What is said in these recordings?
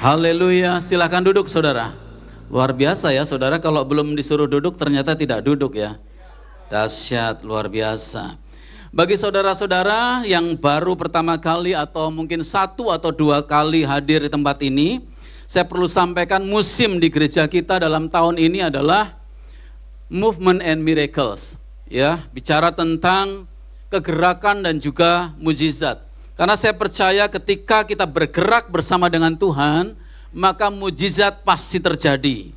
Haleluya, silakan duduk saudara. Luar biasa ya saudara, kalau belum disuruh duduk ternyata tidak duduk ya. Dahsyat, luar biasa. Bagi saudara-saudara yang baru pertama kali atau mungkin satu atau dua kali hadir di tempat ini, saya perlu sampaikan musim di gereja kita dalam tahun ini adalah Movement and Miracles. Ya, bicara tentang kegerakan dan juga mujizat. Karena saya percaya ketika kita bergerak bersama dengan Tuhan, maka mujizat pasti terjadi.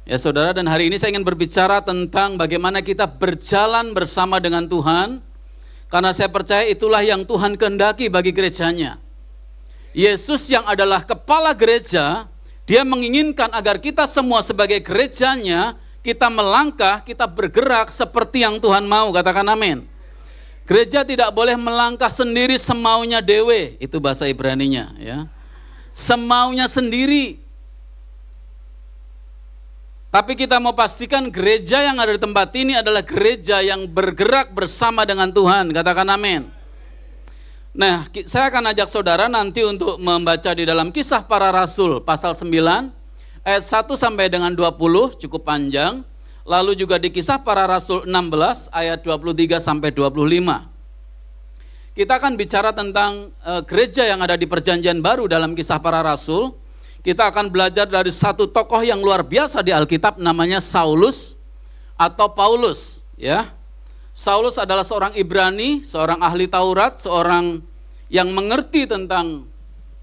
Ya saudara, dan hari ini saya ingin berbicara tentang bagaimana kita berjalan bersama dengan Tuhan. Karena saya percaya itulah yang Tuhan kehendaki bagi gerejanya. Yesus yang adalah kepala gereja, dia menginginkan agar kita semua sebagai gerejanya, kita melangkah, kita bergerak seperti yang Tuhan mau, katakan amin. Gereja tidak boleh melangkah sendiri semaunya dewe, itu bahasa Ibraninya ya. Semaunya sendiri. Tapi kita mau pastikan gereja yang ada di tempat ini adalah gereja yang bergerak bersama dengan Tuhan, katakan amin. Nah, saya akan ajak saudara nanti untuk membaca di dalam Kisah Para Rasul pasal 9 ayat 1 sampai dengan 20, cukup panjang. Lalu juga di Kisah Para Rasul 16 ayat 23 sampai 25. Kita akan bicara tentang gereja yang ada di Perjanjian Baru dalam Kisah Para Rasul. Kita akan belajar dari satu tokoh yang luar biasa di Alkitab namanya Saulus atau Paulus, ya. Saulus adalah seorang Ibrani, seorang ahli Taurat, seorang yang mengerti tentang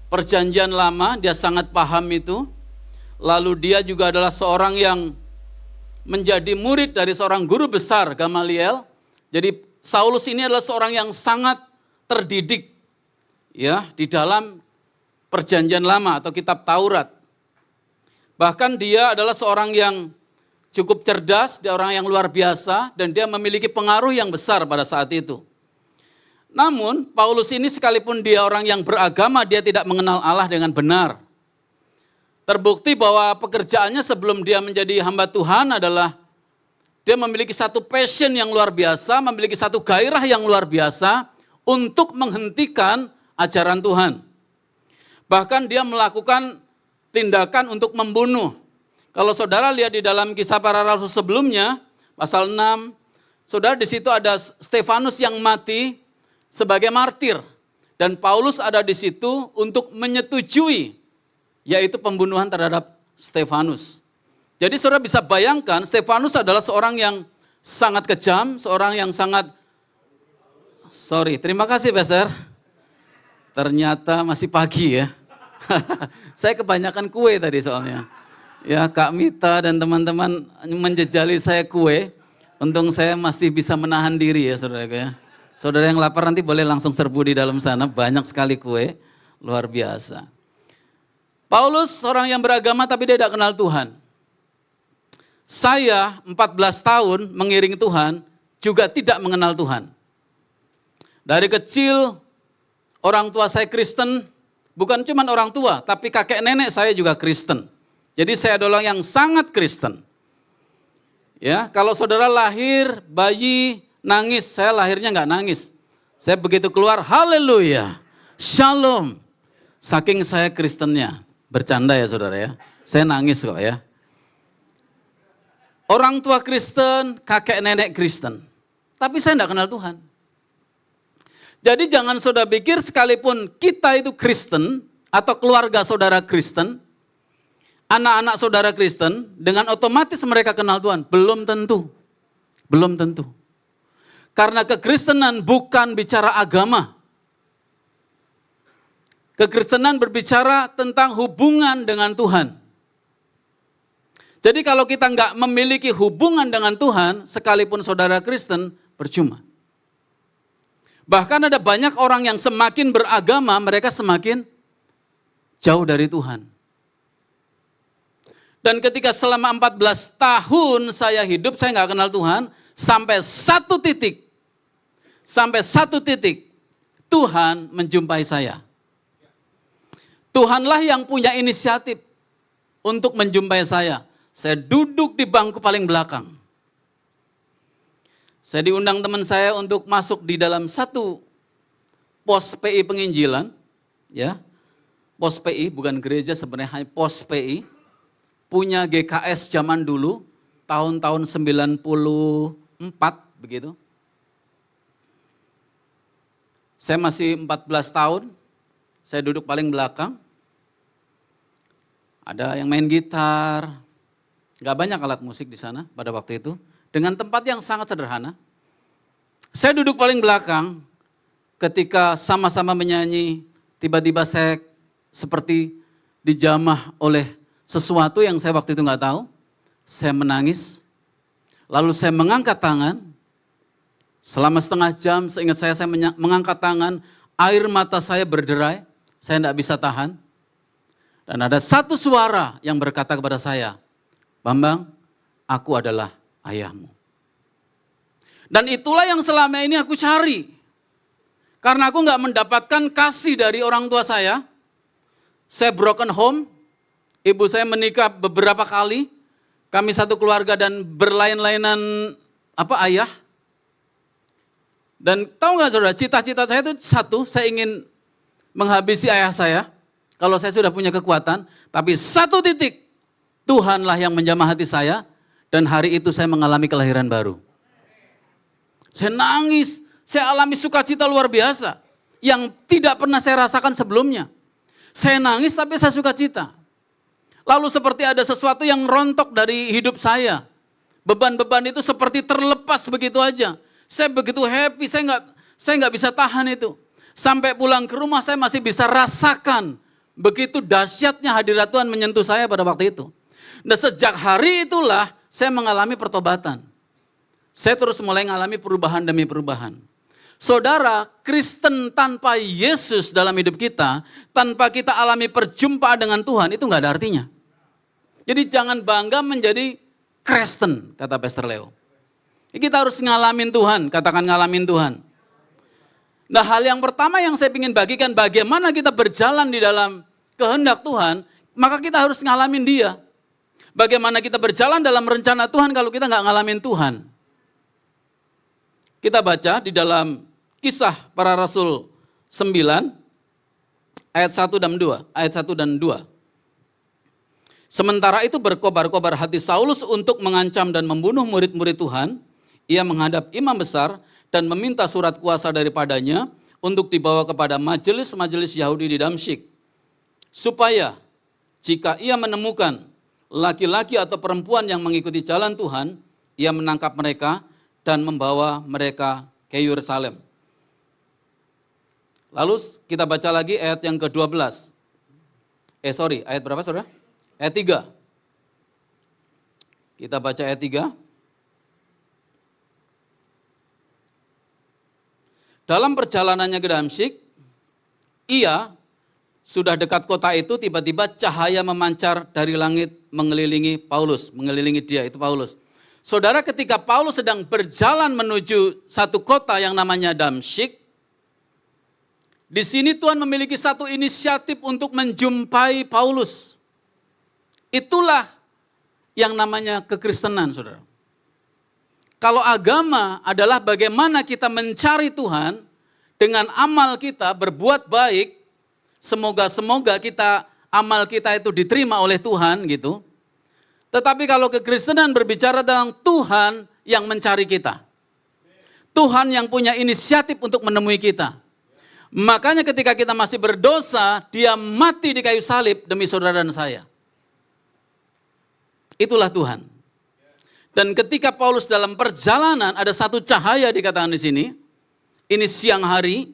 Perjanjian Lama, dia sangat paham itu. Lalu dia juga adalah seorang yang menjadi murid dari seorang guru besar Gamaliel. Jadi Saulus ini adalah seorang yang sangat terdidik ya di dalam Perjanjian Lama atau kitab Taurat. Bahkan dia adalah seorang yang cukup cerdas, dia orang yang luar biasa dan dia memiliki pengaruh yang besar pada saat itu. Namun Paulus ini sekalipun dia orang yang beragama, dia tidak mengenal Allah dengan benar. Terbukti bahwa pekerjaannya sebelum dia menjadi hamba Tuhan adalah dia memiliki satu passion yang luar biasa, memiliki satu gairah yang luar biasa untuk menghentikan ajaran Tuhan. Bahkan dia melakukan tindakan untuk membunuh. Kalau saudara lihat di dalam Kisah Para Rasul sebelumnya, pasal 6, saudara di situ ada Stefanus yang mati sebagai martir. Dan Paulus ada di situ untuk menyetujui yaitu pembunuhan terhadap Stefanus. Jadi saudara bisa bayangkan Stefanus adalah seorang yang sangat kejam, seorang yang sangat, terima kasih Pastor. Ternyata masih pagi ya. Saya kebanyakan kue tadi soalnya. Ya Kak Mita dan teman-teman menjejali saya kue. Untung saya masih bisa menahan diri ya saudara ya. Saudara yang lapar nanti boleh langsung serbu di dalam sana, banyak sekali kue, luar biasa. Paulus seorang yang beragama tapi dia tidak kenal Tuhan. Saya 14 tahun mengiringi Tuhan juga tidak mengenal Tuhan. Dari kecil orang tua saya Kristen, bukan cuma orang tua tapi kakek nenek saya juga Kristen. Jadi saya adalah yang sangat Kristen. Ya, kalau saudara lahir bayi nangis, saya lahirnya enggak nangis. Saya begitu keluar, haleluya, shalom. Saking saya Kristennya. Bercanda ya saudara ya, saya nangis kok ya. Orang tua Kristen, kakek nenek Kristen, tapi saya tidak kenal Tuhan. Jadi jangan saudara pikir sekalipun kita itu Kristen atau keluarga saudara Kristen, anak-anak saudara Kristen, dengan otomatis mereka kenal Tuhan. Belum tentu, belum tentu. Karena kekristenan bukan bicara agama. Kekristenan berbicara tentang hubungan dengan Tuhan. Jadi kalau kita nggak memiliki hubungan dengan Tuhan, sekalipun saudara Kristen, percuma. Bahkan ada banyak orang yang semakin beragama, mereka semakin jauh dari Tuhan. Dan ketika selama 14 tahun saya hidup, saya nggak kenal Tuhan, sampai satu titik, Tuhan menjumpai saya. Tuhanlah yang punya inisiatif untuk menjumpai saya. Saya duduk di bangku paling belakang. Saya diundang teman saya untuk masuk di dalam satu pos PI penginjilan, ya. Pos PI, bukan gereja sebenarnya, hanya Pos PI, punya GKS zaman dulu, tahun-tahun 94 begitu. Saya masih 14 tahun, saya duduk paling belakang. Ada yang main gitar, gak banyak alat musik di sana pada waktu itu. Dengan tempat yang sangat sederhana. Saya duduk paling belakang, ketika sama-sama menyanyi, tiba-tiba saya seperti dijamah oleh sesuatu yang saya waktu itu gak tahu. Saya menangis, lalu saya mengangkat tangan. Selama setengah jam, seingat saya mengangkat tangan, air mata saya berderai, saya tidak bisa tahan. Dan ada satu suara yang berkata kepada saya, Bambang, aku adalah ayahmu. Dan itulah yang selama ini aku cari. Karena aku gak mendapatkan kasih dari orang tua saya. Saya broken home, ibu saya menikah beberapa kali. Kami satu keluarga dan berlain-lainan ayah. Dan tahu gak saudara, cita-cita saya itu satu, saya ingin menghabisi ayah saya. Kalau saya sudah punya kekuatan, tapi satu titik, Tuhanlah yang menjamah hati saya. Dan hari itu saya mengalami kelahiran baru. Saya nangis, saya alami sukacita luar biasa. Yang tidak pernah saya rasakan sebelumnya. Saya nangis tapi saya sukacita. Lalu seperti ada sesuatu yang rontok dari hidup saya. Beban-beban itu seperti terlepas begitu aja. Saya begitu happy, saya nggak bisa tahan itu. Sampai pulang ke rumah saya masih bisa rasakan begitu dahsyatnya hadirat Tuhan menyentuh saya pada waktu itu. Nah sejak hari itulah saya mengalami pertobatan. Saya terus mulai mengalami perubahan demi perubahan. Saudara, Kristen tanpa Yesus dalam hidup kita, tanpa kita alami perjumpaan dengan Tuhan, itu nggak ada artinya. Jadi jangan bangga menjadi Kristen, kata Pastor Leo. Kita harus ngalamin Tuhan, katakan ngalamin Tuhan. Nah hal yang pertama yang saya ingin bagikan, bagaimana kita berjalan di dalam kehendak Tuhan, maka kita harus ngalamin Dia. Bagaimana kita berjalan dalam rencana Tuhan kalau kita nggak ngalamin Tuhan. Kita baca di dalam Kisah Para Rasul 9, ayat 1 dan 2. Sementara itu berkobar-kobar hati Saulus untuk mengancam dan membunuh murid-murid Tuhan. Ia menghadap imam besar dan meminta surat kuasa daripadanya untuk dibawa kepada majelis-majelis Yahudi di Damsyik. Supaya jika ia menemukan laki-laki atau perempuan yang mengikuti jalan Tuhan, ia menangkap mereka dan membawa mereka ke Yerusalem. Lalu kita baca lagi ayat yang ke-12. Ayat berapa saudara? Ayat 3. Kita baca ayat 3. Dalam perjalanannya ke Damsyik, ia sudah dekat kota itu, tiba-tiba cahaya memancar dari langit mengelilingi Paulus, mengelilingi dia, itu Paulus. Saudara, ketika Paulus sedang berjalan menuju satu kota yang namanya Damsyik, di sini Tuhan memiliki satu inisiatif untuk menjumpai Paulus. Itulah yang namanya kekristenan, saudara. Kalau agama adalah bagaimana kita mencari Tuhan dengan amal kita berbuat baik, semoga amal kita itu diterima oleh Tuhan gitu. Tetapi kalau kekristenan berbicara tentang Tuhan yang mencari kita. Tuhan yang punya inisiatif untuk menemui kita. Makanya ketika kita masih berdosa, Dia mati di kayu salib demi saudara dan saya. Itulah Tuhan. Dan ketika Paulus dalam perjalanan, ada satu cahaya dikatakan di sini. Ini siang hari,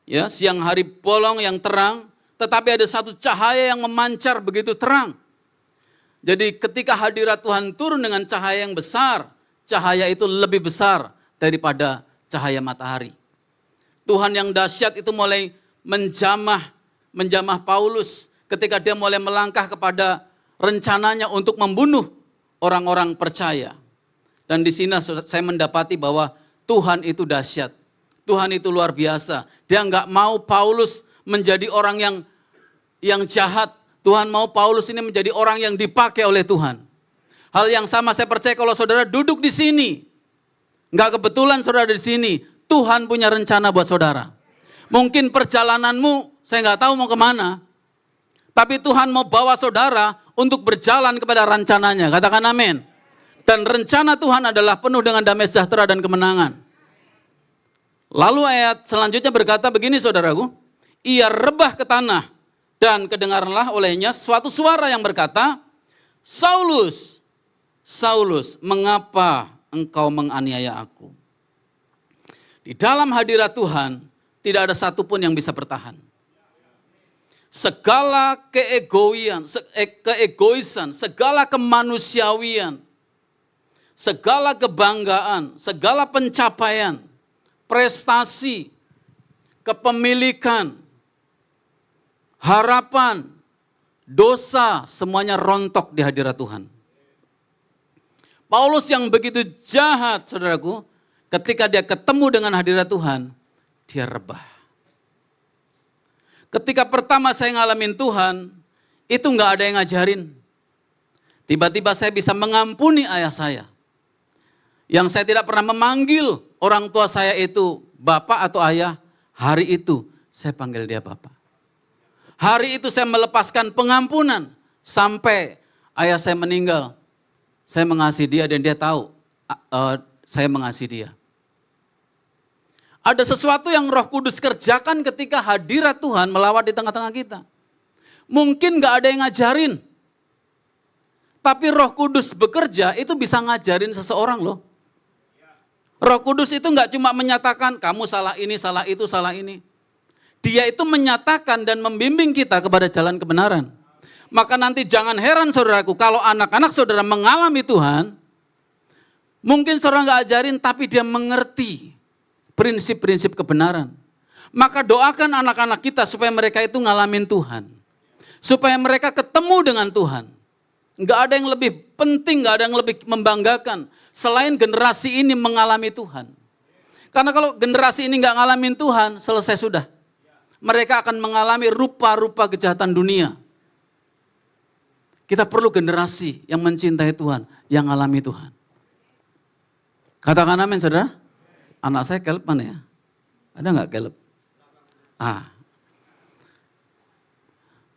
ya, siang hari bolong yang terang, tetapi ada satu cahaya yang memancar begitu terang. Jadi ketika hadirat Tuhan turun dengan cahaya yang besar, cahaya itu lebih besar daripada cahaya matahari. Tuhan yang dahsyat itu mulai menjamah Paulus ketika dia mulai melangkah kepada rencananya untuk membunuh orang-orang percaya. Dan di sini saya mendapati bahwa Tuhan itu dahsyat. Tuhan itu luar biasa. Dia nggak mau Paulus menjadi orang yang jahat. Tuhan mau Paulus ini menjadi orang yang dipakai oleh Tuhan. Hal yang sama saya percaya kalau saudara duduk di sini. Nggak kebetulan saudara di sini. Tuhan punya rencana buat saudara. Mungkin perjalananmu saya nggak tahu mau kemana. Tapi Tuhan mau bawa saudara untuk berjalan kepada rencananya. Katakan amin. Dan rencana Tuhan adalah penuh dengan damai sejahtera dan kemenangan. Lalu ayat selanjutnya berkata begini saudaraku. Ia rebah ke tanah dan kedengaranlah olehnya suatu suara yang berkata, Saulus, Saulus, mengapa engkau menganiaya aku? Di dalam hadirat Tuhan tidak ada satupun yang bisa bertahan. Segala keegoisan, segala kemanusiawian, segala kebanggaan, segala pencapaian, prestasi, kepemilikan, harapan, dosa, semuanya rontok di hadirat Tuhan. Paulus yang begitu jahat, saudaraku, ketika dia ketemu dengan hadirat Tuhan, dia rebah. Ketika pertama saya ngalamin Tuhan, itu nggak ada yang ngajarin. Tiba-tiba saya bisa mengampuni ayah saya. Yang saya tidak pernah memanggil orang tua saya itu bapak atau ayah, hari itu saya panggil dia bapak. Hari itu saya melepaskan pengampunan sampai ayah saya meninggal. Saya mengasihi dia dan dia tahu saya mengasihi dia. Ada sesuatu yang Roh Kudus kerjakan ketika hadirat Tuhan melawat di tengah-tengah kita. Mungkin gak ada yang ngajarin. Tapi Roh Kudus bekerja itu bisa ngajarin seseorang loh. Roh Kudus itu gak cuma menyatakan kamu salah ini, salah itu, salah ini. Dia itu menyatakan dan membimbing kita kepada jalan kebenaran. Maka nanti jangan heran saudaraku kalau anak-anak saudara mengalami Tuhan. Mungkin saudara gak ajarin tapi dia mengerti prinsip-prinsip kebenaran. Maka doakan anak-anak kita supaya mereka itu ngalamin Tuhan. Supaya mereka ketemu dengan Tuhan. Enggak ada yang lebih penting, enggak ada yang lebih membanggakan. Selain generasi ini mengalami Tuhan. Karena kalau generasi ini enggak ngalamin Tuhan, selesai sudah. Mereka akan mengalami rupa-rupa kejahatan dunia. Kita perlu generasi yang mencintai Tuhan, yang mengalami Tuhan. Katakan amin saudara. Anak saya Caleb mana ya? Ada nggak Caleb?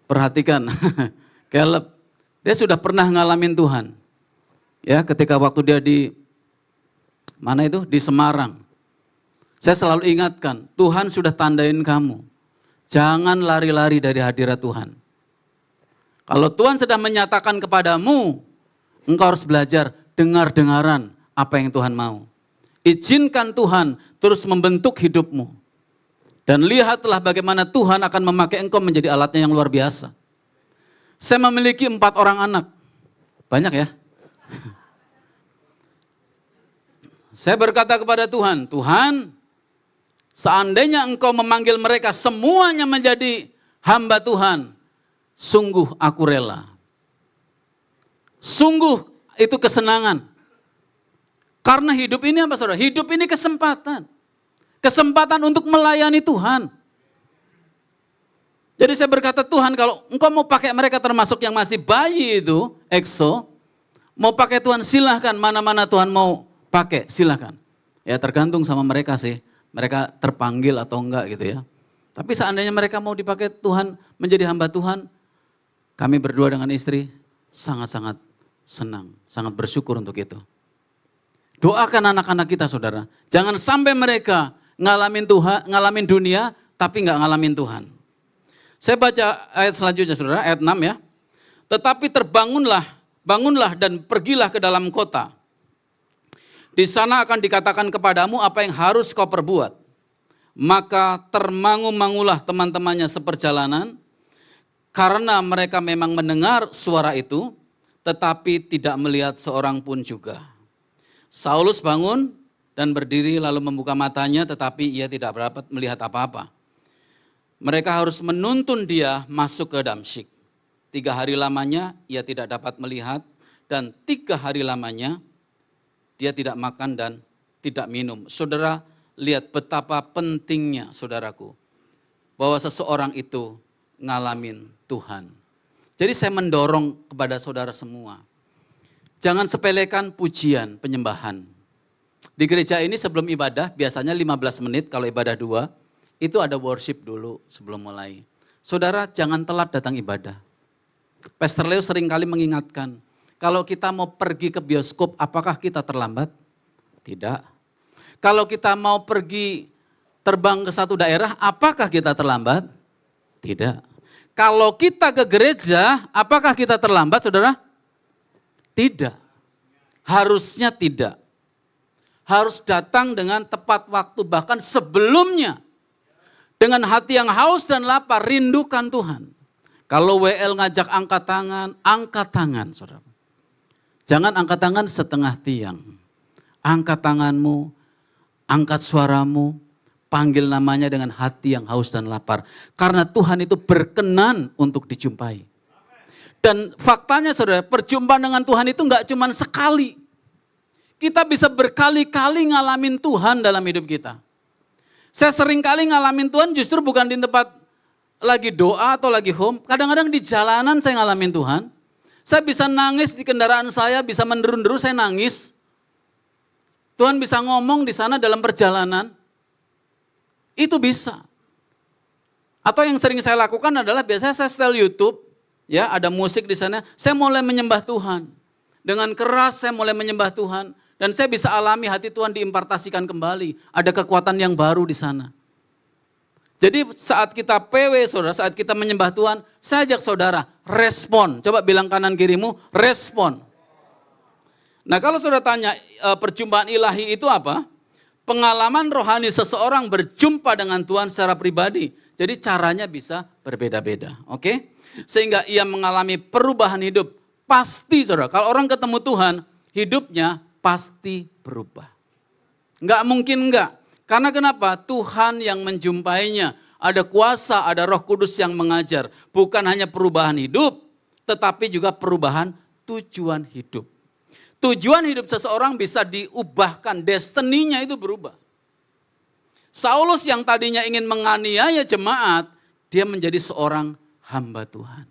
Perhatikan, Caleb, dia sudah pernah ngalamin Tuhan. Ya, ketika waktu dia di mana itu? Di Semarang. Saya selalu ingatkan, Tuhan sudah tandain kamu. Jangan lari-lari dari hadirat Tuhan. Kalau Tuhan sedang menyatakan kepadamu, engkau harus belajar dengar-dengaran apa yang Tuhan mau. Izinkan Tuhan terus membentuk hidupmu. Dan lihatlah bagaimana Tuhan akan memakai engkau menjadi alatnya yang luar biasa. Saya memiliki 4 orang anak. Banyak ya? Saya berkata kepada Tuhan, Tuhan, seandainya engkau memanggil mereka semuanya menjadi hamba Tuhan, sungguh aku rela. Sungguh itu kesenangan. Karena hidup ini apa saudara? Hidup ini kesempatan. Kesempatan untuk melayani Tuhan. Jadi saya berkata Tuhan kalau engkau mau pakai mereka termasuk yang masih bayi itu, EXO, mau pakai Tuhan silahkan, mana-mana Tuhan mau pakai silahkan. Ya tergantung sama mereka sih, mereka terpanggil atau enggak gitu ya. Tapi seandainya mereka mau dipakai Tuhan menjadi hamba Tuhan, kami berdua dengan istri sangat-sangat senang, sangat bersyukur untuk itu. Doakan anak-anak kita saudara. Jangan sampai mereka ngalamin Tuhan, ngalamin dunia tapi nggak ngalamin Tuhan. Saya baca ayat selanjutnya saudara, ayat 6 ya. Tetapi bangunlah dan pergilah ke dalam kota. Di sana akan dikatakan kepadamu apa yang harus kau perbuat. Maka termangu-mangulah teman-temannya seperjalanan. Karena mereka memang mendengar suara itu, tetapi tidak melihat seorang pun juga. Saulus bangun dan berdiri lalu membuka matanya tetapi ia tidak dapat melihat apa-apa. Mereka harus menuntun dia masuk ke Damsyik. 3 hari lamanya ia tidak dapat melihat dan 3 hari lamanya dia tidak makan dan tidak minum. Saudara lihat betapa pentingnya saudaraku bahwa seseorang itu ngalamin Tuhan. Jadi saya mendorong kepada saudara semua. Jangan sepelekan pujian, penyembahan. Di gereja ini sebelum ibadah, biasanya 15 menit kalau ibadah 2, itu ada worship dulu sebelum mulai. Saudara jangan telat datang ibadah. Pastor Leo sering kali mengingatkan, kalau kita mau pergi ke bioskop, apakah kita terlambat? Tidak. Kalau kita mau pergi terbang ke satu daerah, apakah kita terlambat? Tidak. Kalau kita ke gereja, apakah kita terlambat, saudara? Tidak. Harusnya tidak. Harus datang dengan tepat waktu, bahkan sebelumnya. Dengan hati yang haus dan lapar, rindukan Tuhan. Kalau WL ngajak angkat tangan, saudara. Jangan angkat tangan setengah tiang. Angkat tanganmu, angkat suaramu, panggil namanya dengan hati yang haus dan lapar. Karena Tuhan itu berkenan untuk dijumpai. Dan faktanya saudara, perjumpaan dengan Tuhan itu enggak cuma sekali. Kita bisa berkali-kali ngalamin Tuhan dalam hidup kita. Saya sering kali ngalamin Tuhan justru bukan di tempat lagi doa atau lagi home. Kadang-kadang di jalanan saya ngalamin Tuhan. Saya bisa nangis di kendaraan saya, bisa menderu-deru saya nangis. Tuhan bisa ngomong di sana dalam perjalanan. Itu bisa. Atau yang sering saya lakukan adalah biasanya saya setel YouTube, ya ada musik di sana. Saya mulai menyembah Tuhan. Dengan keras saya mulai menyembah Tuhan. Dan saya bisa alami hati Tuhan diimpartasikan kembali. Ada kekuatan yang baru di sana. Jadi saat kita PW saudara, saat kita menyembah Tuhan, saya ajak saudara, respon. Coba bilang kanan kirimu, respon. Nah kalau saudara tanya perjumpaan ilahi itu apa? Pengalaman rohani seseorang berjumpa dengan Tuhan secara pribadi. Jadi caranya bisa berbeda-beda. Oke? Sehingga ia mengalami perubahan hidup. Pasti saudara, kalau orang ketemu Tuhan, hidupnya pasti berubah. Enggak mungkin enggak. Karena kenapa? Tuhan yang menjumpainya. Ada kuasa, ada Roh Kudus yang mengajar. Bukan hanya perubahan hidup, tetapi juga perubahan tujuan hidup. Tujuan hidup seseorang bisa diubahkan, destininya itu berubah. Saulus yang tadinya ingin menganiaya jemaat, dia menjadi seorang hamba Tuhan.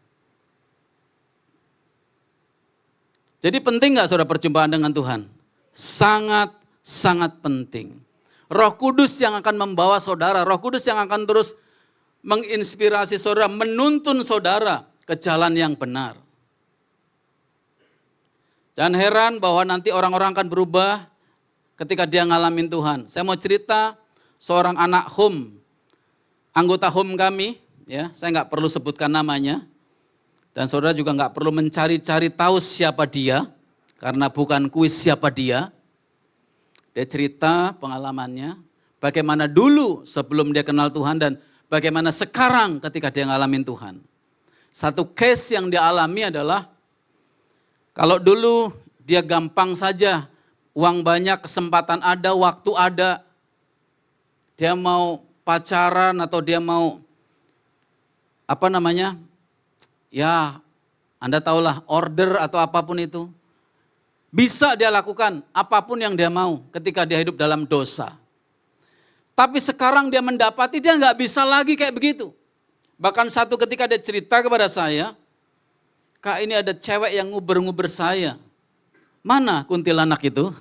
Jadi penting gak saudara perjumpaan dengan Tuhan? Sangat penting. Roh Kudus yang akan membawa saudara, Roh Kudus yang akan terus menginspirasi saudara, menuntun saudara ke jalan yang benar. Jangan heran bahwa nanti orang-orang akan berubah ketika dia ngalamin Tuhan. Saya mau cerita seorang anak home, anggota home kami, ya saya nggak perlu sebutkan namanya. Dan saudara juga nggak perlu mencari-cari tahu siapa dia, karena bukan kuis siapa dia. Dia cerita pengalamannya, bagaimana dulu sebelum dia kenal Tuhan dan bagaimana sekarang ketika dia ngalamin Tuhan. Satu case yang dia alami adalah, kalau dulu dia gampang saja, uang banyak, kesempatan ada, waktu ada. Dia mau pacaran atau dia mau, ya Anda tahulah order atau apapun itu. Bisa dia lakukan apapun yang dia mau ketika dia hidup dalam dosa. Tapi sekarang dia mendapati dia nggak bisa lagi kayak begitu. Bahkan satu ketika dia cerita kepada saya, Kak ini ada cewek yang nguber-nguber saya. Mana kuntilanak itu?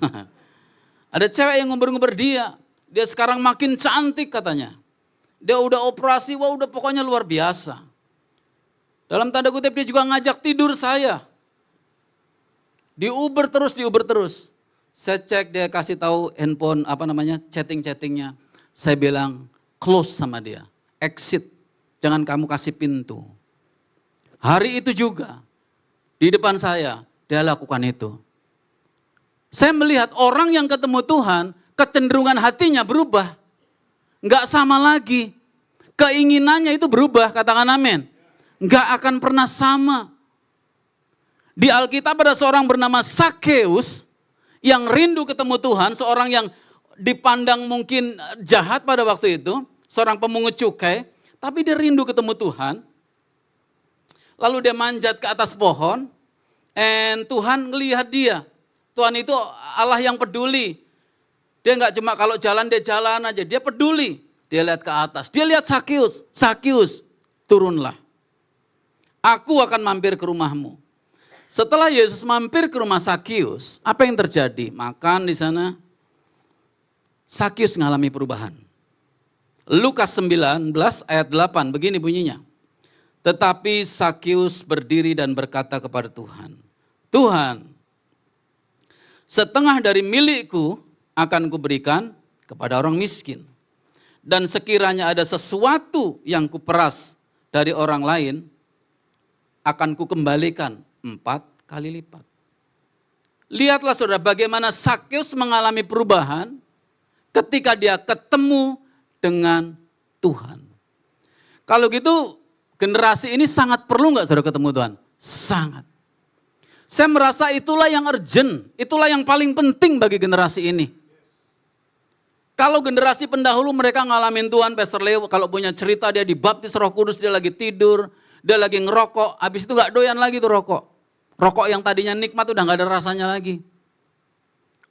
Ada cewek yang nguber-nguber dia. Dia sekarang makin cantik katanya. Dia udah operasi, wah udah pokoknya luar biasa. Dalam tanda kutip dia juga ngajak tidur saya. Diuber terus. Saya cek dia kasih tahu handphone chatting-chattingnya. Saya bilang close sama dia, exit. Jangan kamu kasih pintu. Hari itu juga di depan saya dia lakukan itu. Saya melihat orang yang ketemu Tuhan, kecenderungan hatinya berubah. Enggak sama lagi. Keinginannya itu berubah, katakan amin. Enggak akan pernah sama. Di Alkitab ada seorang bernama Sakeus yang rindu ketemu Tuhan, seorang yang dipandang mungkin jahat pada waktu itu, seorang pemungut cukai, tapi dia rindu ketemu Tuhan. Lalu dia manjat ke atas pohon, dan Tuhan ngelihat dia. Tuhan itu Allah yang peduli. Dia nggak cuma kalau jalan dia jalan aja, dia peduli. Dia lihat ke atas, dia lihat Sakeus, Sakeus turunlah. Aku akan mampir ke rumahmu. Setelah Yesus mampir ke rumah Sakeus, apa yang terjadi? Makan di sana. Sakeus mengalami perubahan. Lukas 19 ayat 8, begini bunyinya. Tetapi Sakeus berdiri dan berkata kepada Tuhan, Tuhan, setengah dari milikku akan kuberikan kepada orang miskin. Dan sekiranya ada sesuatu yang kuperas dari orang lain, akan kukembalikan 4 kali lipat. Lihatlah saudara bagaimana Sakeus mengalami perubahan ketika dia ketemu dengan Tuhan. Kalau gitu generasi ini sangat perlu nggak saudara ketemu Tuhan? Sangat. Saya merasa itulah yang urgent, itulah yang paling penting bagi generasi ini. Kalau generasi pendahulu mereka ngalamin Tuhan, Pastor Leo kalau punya cerita dia dibaptis Roh Kudus, dia lagi tidur, dia lagi ngerokok, habis itu gak doyan lagi tuh rokok. Rokok yang tadinya nikmat udah gak ada rasanya lagi.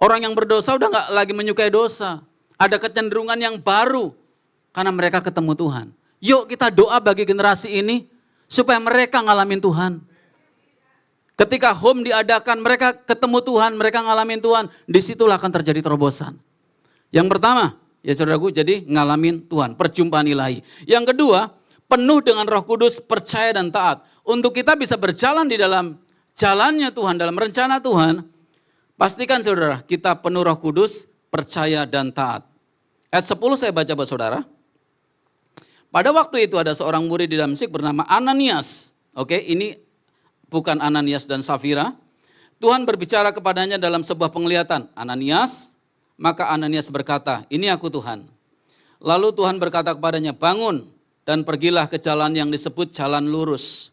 Orang yang berdosa udah gak lagi menyukai dosa. Ada kecenderungan yang baru karena mereka ketemu Tuhan. Yuk kita doa bagi generasi ini supaya mereka ngalamin Tuhan. Ketika home diadakan, mereka ketemu Tuhan, mereka ngalamin Tuhan, disitulah akan terjadi terobosan. Yang pertama, ya saudaraku, jadi ngalamin Tuhan, perjumpaan ilahi. Yang kedua, penuh dengan Roh Kudus, percaya dan taat. Untuk kita bisa berjalan di dalam jalannya Tuhan, dalam rencana Tuhan, pastikan saudara, kita penuh Roh Kudus, percaya dan taat. Ayat 10 saya baca buat saudara. Pada waktu itu ada seorang murid di Damsyik bernama Ananias. Oke, ini bukan Ananias dan Safira. Tuhan berbicara kepadanya dalam sebuah penglihatan. Ananias, maka Ananias berkata, ini aku Tuhan. Lalu Tuhan berkata kepadanya, bangun dan pergilah ke jalan yang disebut jalan lurus.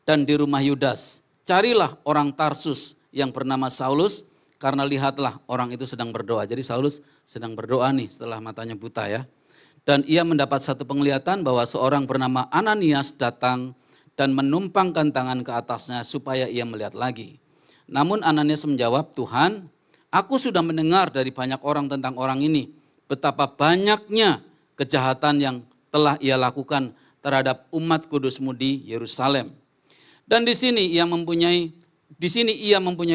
Dan di rumah Yudas, carilah orang Tarsus yang bernama Saulus, karena lihatlah orang itu sedang berdoa. Jadi Saulus sedang berdoa nih setelah matanya buta ya. Dan ia mendapat satu penglihatan bahwa seorang bernama Ananias datang dan menumpangkan tangan ke atasnya supaya ia melihat lagi. Namun Ananias menjawab, Tuhan, aku sudah mendengar dari banyak orang tentang orang ini, betapa banyaknya kejahatan yang telah ia lakukan terhadap umat kudus-Mu di Yerusalem. Dan di sini ia mempunyai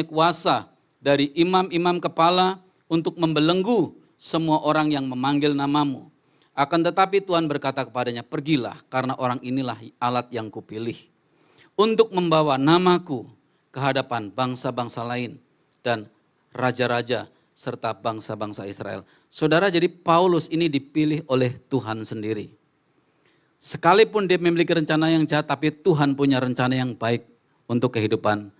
kuasa dari imam-imam kepala untuk membelenggu semua orang yang memanggil nama-Mu. Akan tetapi Tuhan berkata kepadanya, pergilah karena orang inilah alat yang kupilih untuk membawa namaku ke hadapan bangsa-bangsa lain dan raja-raja serta bangsa-bangsa Israel. Saudara, jadi Paulus ini dipilih oleh Tuhan sendiri. Sekalipun dia memiliki rencana yang jahat, tapi Tuhan punya rencana yang baik untuk kehidupan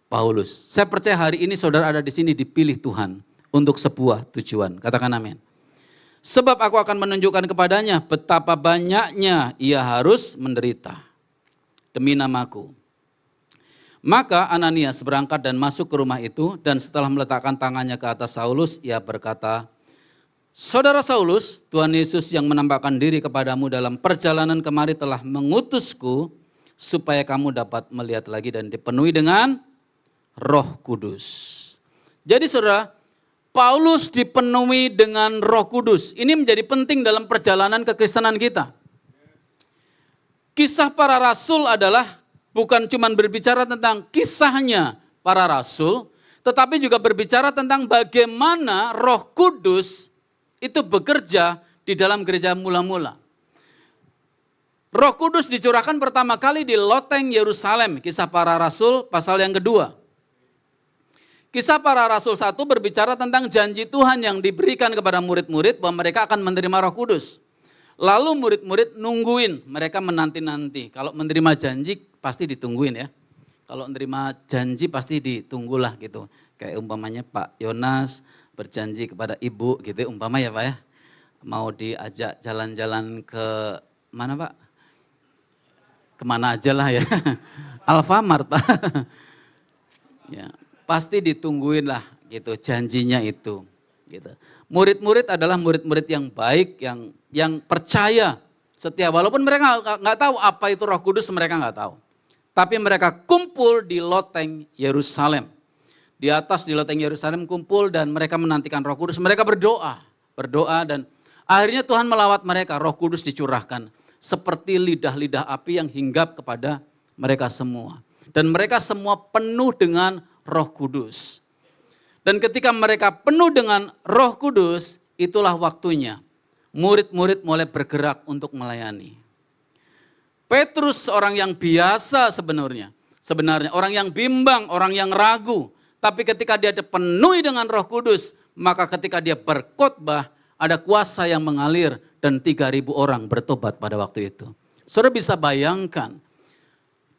Paulus. Saya percaya hari ini saudara ada di sini dipilih Tuhan untuk sebuah tujuan. Katakan amin. Sebab aku akan menunjukkan kepadanya betapa banyaknya ia harus menderita demi namaku. Maka Ananias berangkat dan masuk ke rumah itu, dan setelah meletakkan tangannya ke atas Saulus, ia berkata, Saudara Saulus, Tuhan Yesus yang menampakkan diri kepadamu dalam perjalanan kemari telah mengutusku supaya kamu dapat melihat lagi dan dipenuhi dengan Roh Kudus. Jadi saudara, Paulus dipenuhi dengan Roh Kudus. Ini menjadi penting dalam perjalanan kekristenan kita. Kisah para rasul adalah bukan cuma berbicara tentang kisahnya para rasul, tetapi juga berbicara tentang bagaimana Roh Kudus itu bekerja di dalam gereja mula-mula. Roh Kudus dicurahkan pertama kali di loteng Yerusalem, Kisah para Rasul pasal yang kedua. Kisah para Rasul 1 berbicara tentang janji Tuhan yang diberikan kepada murid-murid bahwa mereka akan menerima Roh Kudus. Lalu murid-murid nungguin, mereka menanti-nanti. Kalau menerima janji pasti ditungguin ya. Kalau menerima janji pasti ditunggulah gitu. Kayak umpamanya Pak Yonas berjanji kepada ibu gitu umpama ya Pak ya. Mau diajak jalan-jalan ke mana Pak? Kemana aja lah ya. Alfamart Pak. Ya. Pasti ditungguin lah gitu janjinya itu gitu. Murid-murid adalah murid-murid yang baik, yang percaya setia. Walaupun mereka nggak tahu apa itu Roh Kudus, mereka nggak tahu. Tapi mereka kumpul di loteng Yerusalem. Di atas di loteng Yerusalem kumpul dan mereka menantikan Roh Kudus. Mereka berdoa dan akhirnya Tuhan melawat mereka. Roh Kudus dicurahkan seperti lidah-lidah api yang hinggap kepada mereka semua. Dan mereka semua penuh dengan Roh Kudus. Dan ketika mereka penuh dengan Roh Kudus, itulah waktunya murid-murid mulai bergerak untuk melayani. Petrus orang yang biasa sebenarnya. Sebenarnya orang yang bimbang, orang yang ragu. Tapi ketika dia dipenuhi dengan Roh Kudus, maka ketika dia berkhotbah, ada kuasa yang mengalir dan 3.000 orang bertobat pada waktu itu. Saudara bisa bayangkan,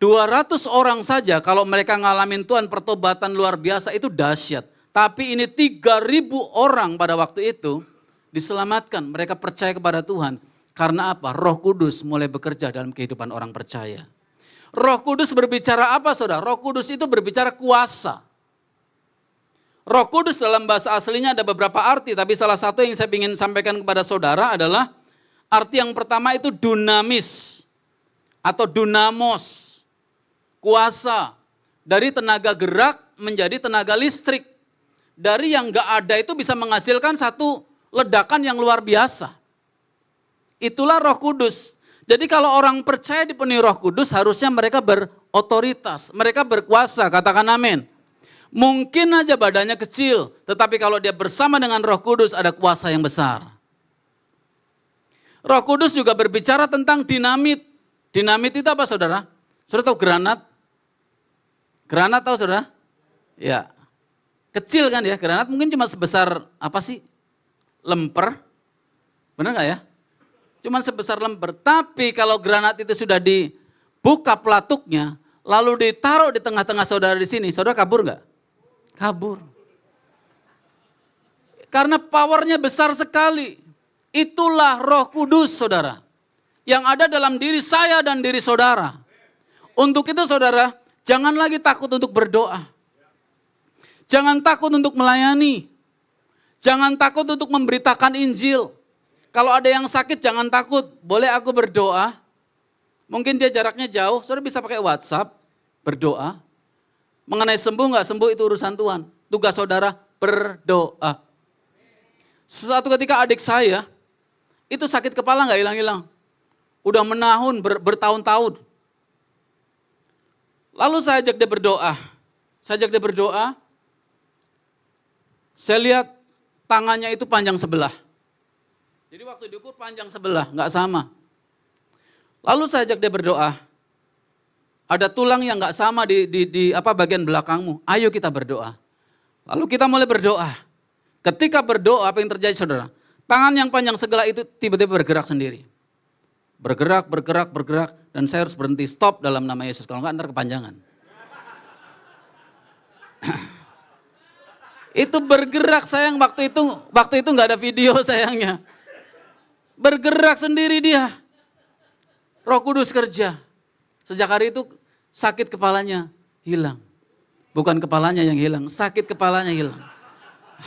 200 orang saja kalau mereka ngalamin Tuhan pertobatan luar biasa itu dahsyat. Tapi ini 3.000 orang pada waktu itu diselamatkan. Mereka percaya kepada Tuhan. Karena apa? Roh Kudus mulai bekerja dalam kehidupan orang percaya. Roh Kudus berbicara apa saudara? Roh Kudus itu berbicara kuasa. Roh Kudus dalam bahasa aslinya ada beberapa arti, tapi salah satu yang saya ingin sampaikan kepada saudara adalah arti yang pertama itu dunamis atau dunamos, kuasa. Dari tenaga gerak menjadi tenaga listrik. Dari yang gak ada itu bisa menghasilkan satu ledakan yang luar biasa. Itulah Roh Kudus. Jadi kalau orang percaya dipenuhi Roh Kudus harusnya mereka berotoritas, mereka berkuasa, katakan amin. Mungkin aja badannya kecil, tetapi kalau dia bersama dengan Roh Kudus ada kuasa yang besar. Roh Kudus juga berbicara tentang dinamit. Dinamit itu apa saudara? Saudara tahu granat? Granat tahu saudara? Ya, kecil kan ya, granat mungkin cuma sebesar apa sih? Lemper, benar gak ya? Cuma sebesar lemper, tapi kalau granat itu sudah dibuka pelatuknya, lalu ditaruh di tengah-tengah saudara di sini, saudara kabur gak? Kabur. Karena powernya besar sekali. Itulah Roh Kudus saudara. Yang ada dalam diri saya dan diri saudara. Untuk itu saudara, jangan lagi takut untuk berdoa. Jangan takut untuk melayani. Jangan takut untuk memberitakan Injil. Kalau ada yang sakit jangan takut. Boleh aku berdoa? Mungkin dia jaraknya jauh, saudara bisa pakai WhatsApp, berdoa. Mengenai sembuh nggak sembuh itu urusan Tuhan. Tugas saudara berdoa. Suatu ketika adik saya itu sakit kepala nggak hilang-hilang. Udah menahun bertahun-tahun. Lalu saya ajak dia berdoa. Saya lihat tangannya itu panjang sebelah. Jadi waktu diukur panjang sebelah, nggak sama. Lalu saya ajak dia berdoa. Ada tulang yang nggak sama di bagian belakangmu. Ayo kita berdoa. Lalu kita mulai berdoa. Ketika berdoa apa yang terjadi saudara? Tangan yang panjang sebelah itu tiba-tiba bergerak sendiri. Bergerak. Dan saya harus berhenti stop dalam nama Yesus. Kalau nggak ntar kepanjangan. Itu bergerak sayang waktu itu nggak ada video sayangnya. Bergerak sendiri dia. Roh Kudus kerja. Sejak hari itu sakit kepalanya hilang. Bukan kepalanya yang hilang, sakit kepalanya hilang.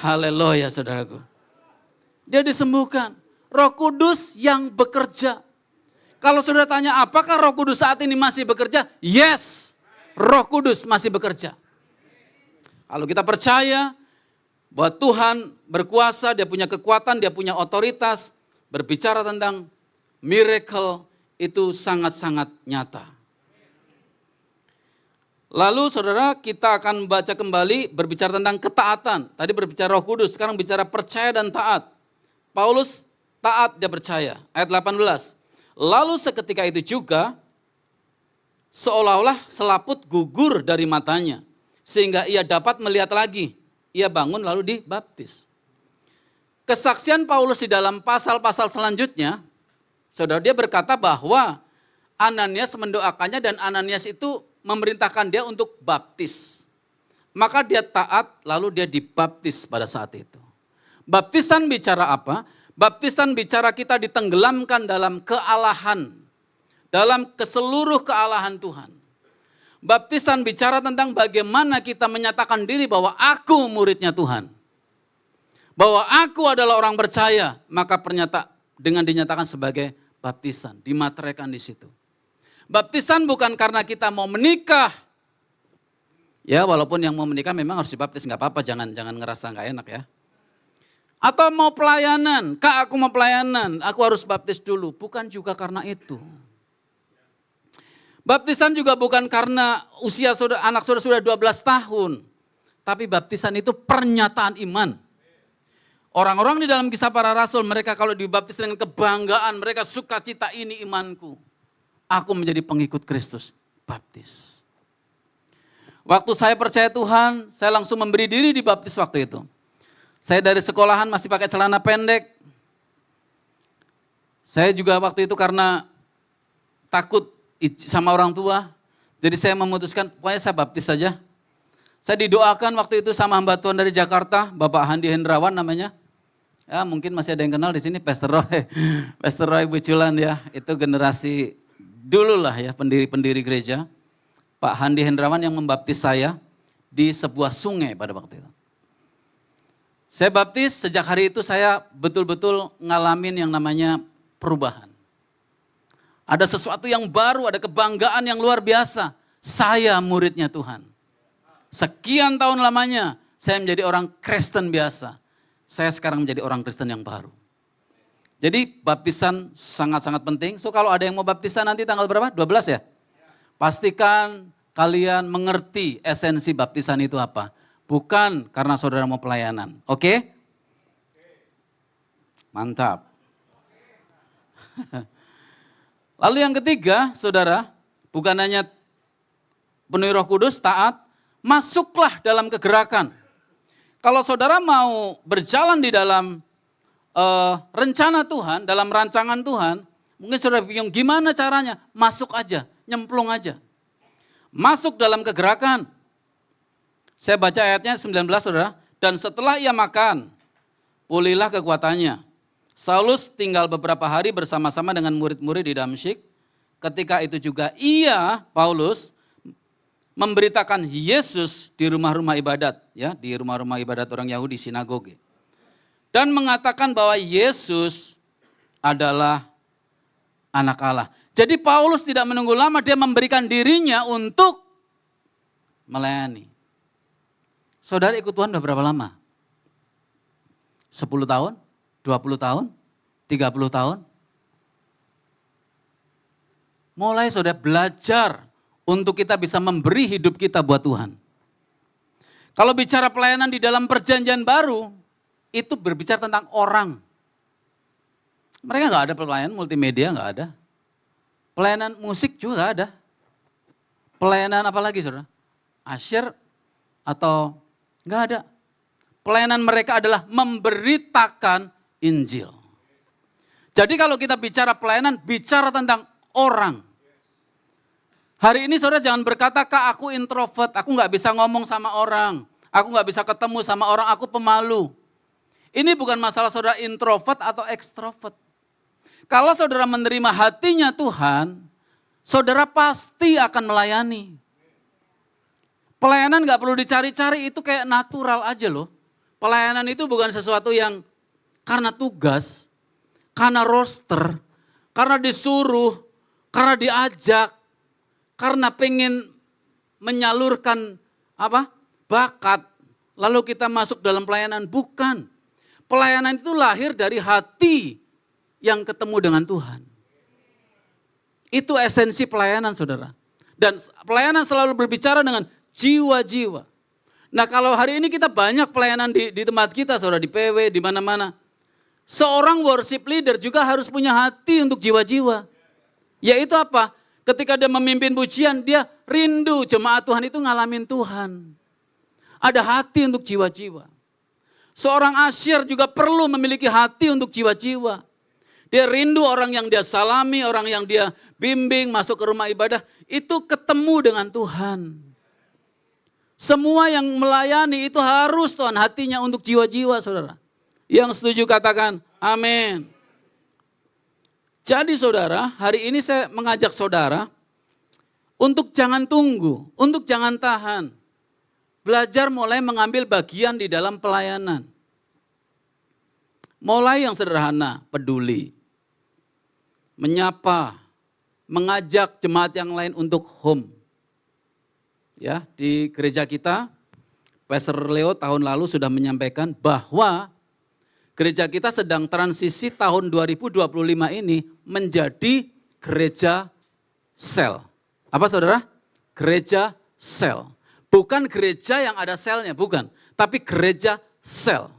Haleluya saudaraku. Dia disembuhkan. Roh Kudus yang bekerja. Kalau saudara tanya apakah Roh Kudus saat ini masih bekerja? Yes, Roh Kudus masih bekerja. Kalau kita percaya bahwa Tuhan berkuasa, dia punya kekuatan, dia punya otoritas, berbicara tentang miracle itu sangat-sangat nyata. Lalu saudara kita akan baca kembali berbicara tentang ketaatan. Tadi berbicara Roh Kudus, sekarang bicara percaya dan taat. Paulus taat dia percaya. Ayat 18. Lalu seketika itu juga seolah-olah selaput gugur dari matanya. Sehingga ia dapat melihat lagi. Ia bangun lalu dibaptis. Kesaksian Paulus di dalam pasal-pasal selanjutnya, saudara dia berkata bahwa Ananias mendoakannya dan Ananias itu memerintahkan dia untuk baptis. Maka dia taat lalu dia dibaptis pada saat itu. Baptisan bicara apa? Baptisan bicara kita ditenggelamkan dalam kealahan. Dalam keseluruh kealahan Tuhan. Baptisan bicara tentang bagaimana kita menyatakan diri bahwa aku muridnya Tuhan. Bahwa aku adalah orang percaya. Maka dengan dinyatakan sebagai baptisan. Dimateraikan di situ. Baptisan bukan karena kita mau menikah. Ya walaupun yang mau menikah memang harus dibaptis. Gak apa-apa, jangan ngerasa gak enak ya. Atau mau pelayanan. Kak aku mau pelayanan, aku harus baptis dulu. Bukan juga karena itu. Baptisan juga bukan karena usia anak saudara sudah 12 tahun. Tapi baptisan itu pernyataan iman. Orang-orang di dalam Kisah Para Rasul, mereka kalau dibaptis dengan kebanggaan, mereka sukacita ini imanku. aku menjadi pengikut Kristus. Baptis. Waktu saya percaya Tuhan, saya langsung memberi diri dibaptis waktu itu. Saya dari sekolahan masih pakai celana pendek. Saya juga waktu itu karena takut sama orang tua, jadi saya memutuskan pokoknya saya baptis saja. Saya didoakan waktu itu sama hamba Tuhan dari Jakarta, Bapak Handi Hendrawan namanya. Ya mungkin masih ada yang kenal di sini, Pastor Roy. Pastor Roy Buculan ya, itu generasi dulu lah ya, pendiri-pendiri gereja. Pak Handi Hendrawan yang membaptis saya di sebuah sungai pada waktu itu. Saya baptis, sejak hari itu saya betul-betul ngalamin yang namanya perubahan. Ada sesuatu yang baru, ada kebanggaan yang luar biasa. Saya muridnya Tuhan. Sekian tahun lamanya saya menjadi orang Kristen biasa. Saya sekarang menjadi orang Kristen yang baru. Jadi baptisan sangat-sangat penting. So kalau ada yang mau baptisan nanti tanggal berapa? 12 ya? Pastikan kalian mengerti esensi baptisan itu apa. Bukan karena saudara mau pelayanan. Oke? Mantap. Lalu yang ketiga, saudara, bukan hanya penuhi Roh Kudus, taat, masuklah dalam kegerakan. Kalau saudara mau berjalan di dalam rencana Tuhan, dalam rancangan Tuhan, mungkin saudara bingung gimana caranya, masuk aja, nyemplung aja. Masuk dalam kegerakan. Saya baca ayatnya 19 saudara, dan setelah ia makan, pulihlah kekuatannya. Saulus tinggal beberapa hari bersama-sama dengan murid-murid di Damsyik. Ketika itu juga ia, Paulus, memberitakan Yesus di rumah-rumah ibadat, ya, di rumah-rumah ibadat orang Yahudi, sinagoge. Dan mengatakan bahwa Yesus adalah anak Allah. Jadi Paulus tidak menunggu lama, dia memberikan dirinya untuk melayani. Saudara ikut Tuhan udah berapa lama? 10 tahun? 20 tahun? 30 tahun? Mulai saudara belajar untuk kita bisa memberi hidup kita buat Tuhan. Kalau bicara pelayanan di dalam perjanjian baru, itu berbicara tentang orang. Mereka gak ada pelayanan multimedia, gak ada. Pelayanan musik juga gak ada. Pelayanan apa lagi saudara? Asyir atau gak ada. Pelayanan mereka adalah memberitakan Injil. Jadi kalau kita bicara pelayanan, bicara tentang orang. Hari ini saudara jangan berkata, Kak aku introvert, aku gak bisa ngomong sama orang. Aku gak bisa ketemu sama orang, aku pemalu. Ini bukan masalah saudara introvert atau ekstrovert. Kalau saudara menerima hatinya Tuhan, saudara pasti akan melayani. Pelayanan gak perlu dicari-cari, itu kayak natural aja loh. Pelayanan itu bukan sesuatu yang karena tugas, karena roster, karena disuruh, karena diajak, karena pengen menyalurkan bakat, lalu kita masuk dalam pelayanan. Bukan. Pelayanan itu lahir dari hati yang ketemu dengan Tuhan. Itu esensi pelayanan saudara. Dan pelayanan selalu berbicara dengan jiwa-jiwa. Nah kalau hari ini kita banyak pelayanan di tempat kita saudara, di PW, di mana-mana. Seorang worship leader juga harus punya hati untuk jiwa-jiwa. Yaitu apa? Ketika dia memimpin pujian, dia rindu jemaat Tuhan itu ngalamin Tuhan. Ada hati untuk jiwa-jiwa. Seorang asyir juga perlu memiliki hati untuk jiwa-jiwa. Dia rindu orang yang dia salami, orang yang dia bimbing, masuk ke rumah ibadah, itu ketemu dengan Tuhan. Semua yang melayani itu harus Tuhan hatinya untuk jiwa-jiwa saudara. Yang setuju katakan amin. Jadi saudara, hari ini saya mengajak saudara untuk jangan tunggu, untuk jangan tahan. Belajar mulai mengambil bagian di dalam pelayanan. Mulai yang sederhana, peduli. Menyapa, mengajak jemaat yang lain untuk home. Ya, di gereja kita, Pastor Leo tahun lalu sudah menyampaikan bahwa gereja kita sedang transisi tahun 2025 ini menjadi gereja sel. Apa saudara? Gereja sel. Bukan gereja yang ada selnya, bukan. Tapi gereja sel.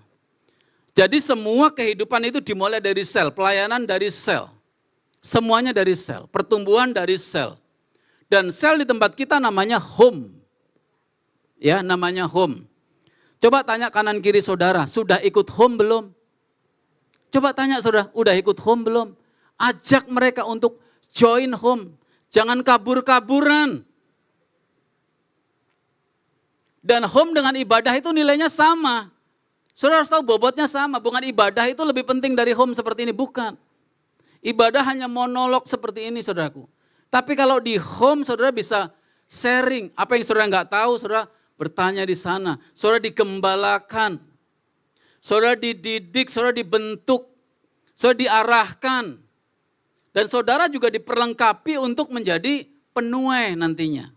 Jadi semua kehidupan itu dimulai dari sel, pelayanan dari sel. Semuanya dari sel, pertumbuhan dari sel. Dan sel di tempat kita namanya home. Ya, namanya home. Coba tanya kanan kiri saudara, sudah ikut home belum? Coba tanya saudara, udah ikut home belum? Ajak mereka untuk join home. Jangan kabur-kaburan. Dan home dengan ibadah itu nilainya sama. Saudara harus tahu bobotnya sama, bukan ibadah itu lebih penting dari home seperti ini, bukan. Ibadah hanya monolog seperti ini saudaraku. Tapi kalau di home saudara bisa sharing. Apa yang saudara nggak tahu saudara bertanya di sana. Saudara digembalakan. Saudara dididik, saudara dibentuk. Saudara diarahkan. Dan saudara juga diperlengkapi untuk menjadi penuai nantinya.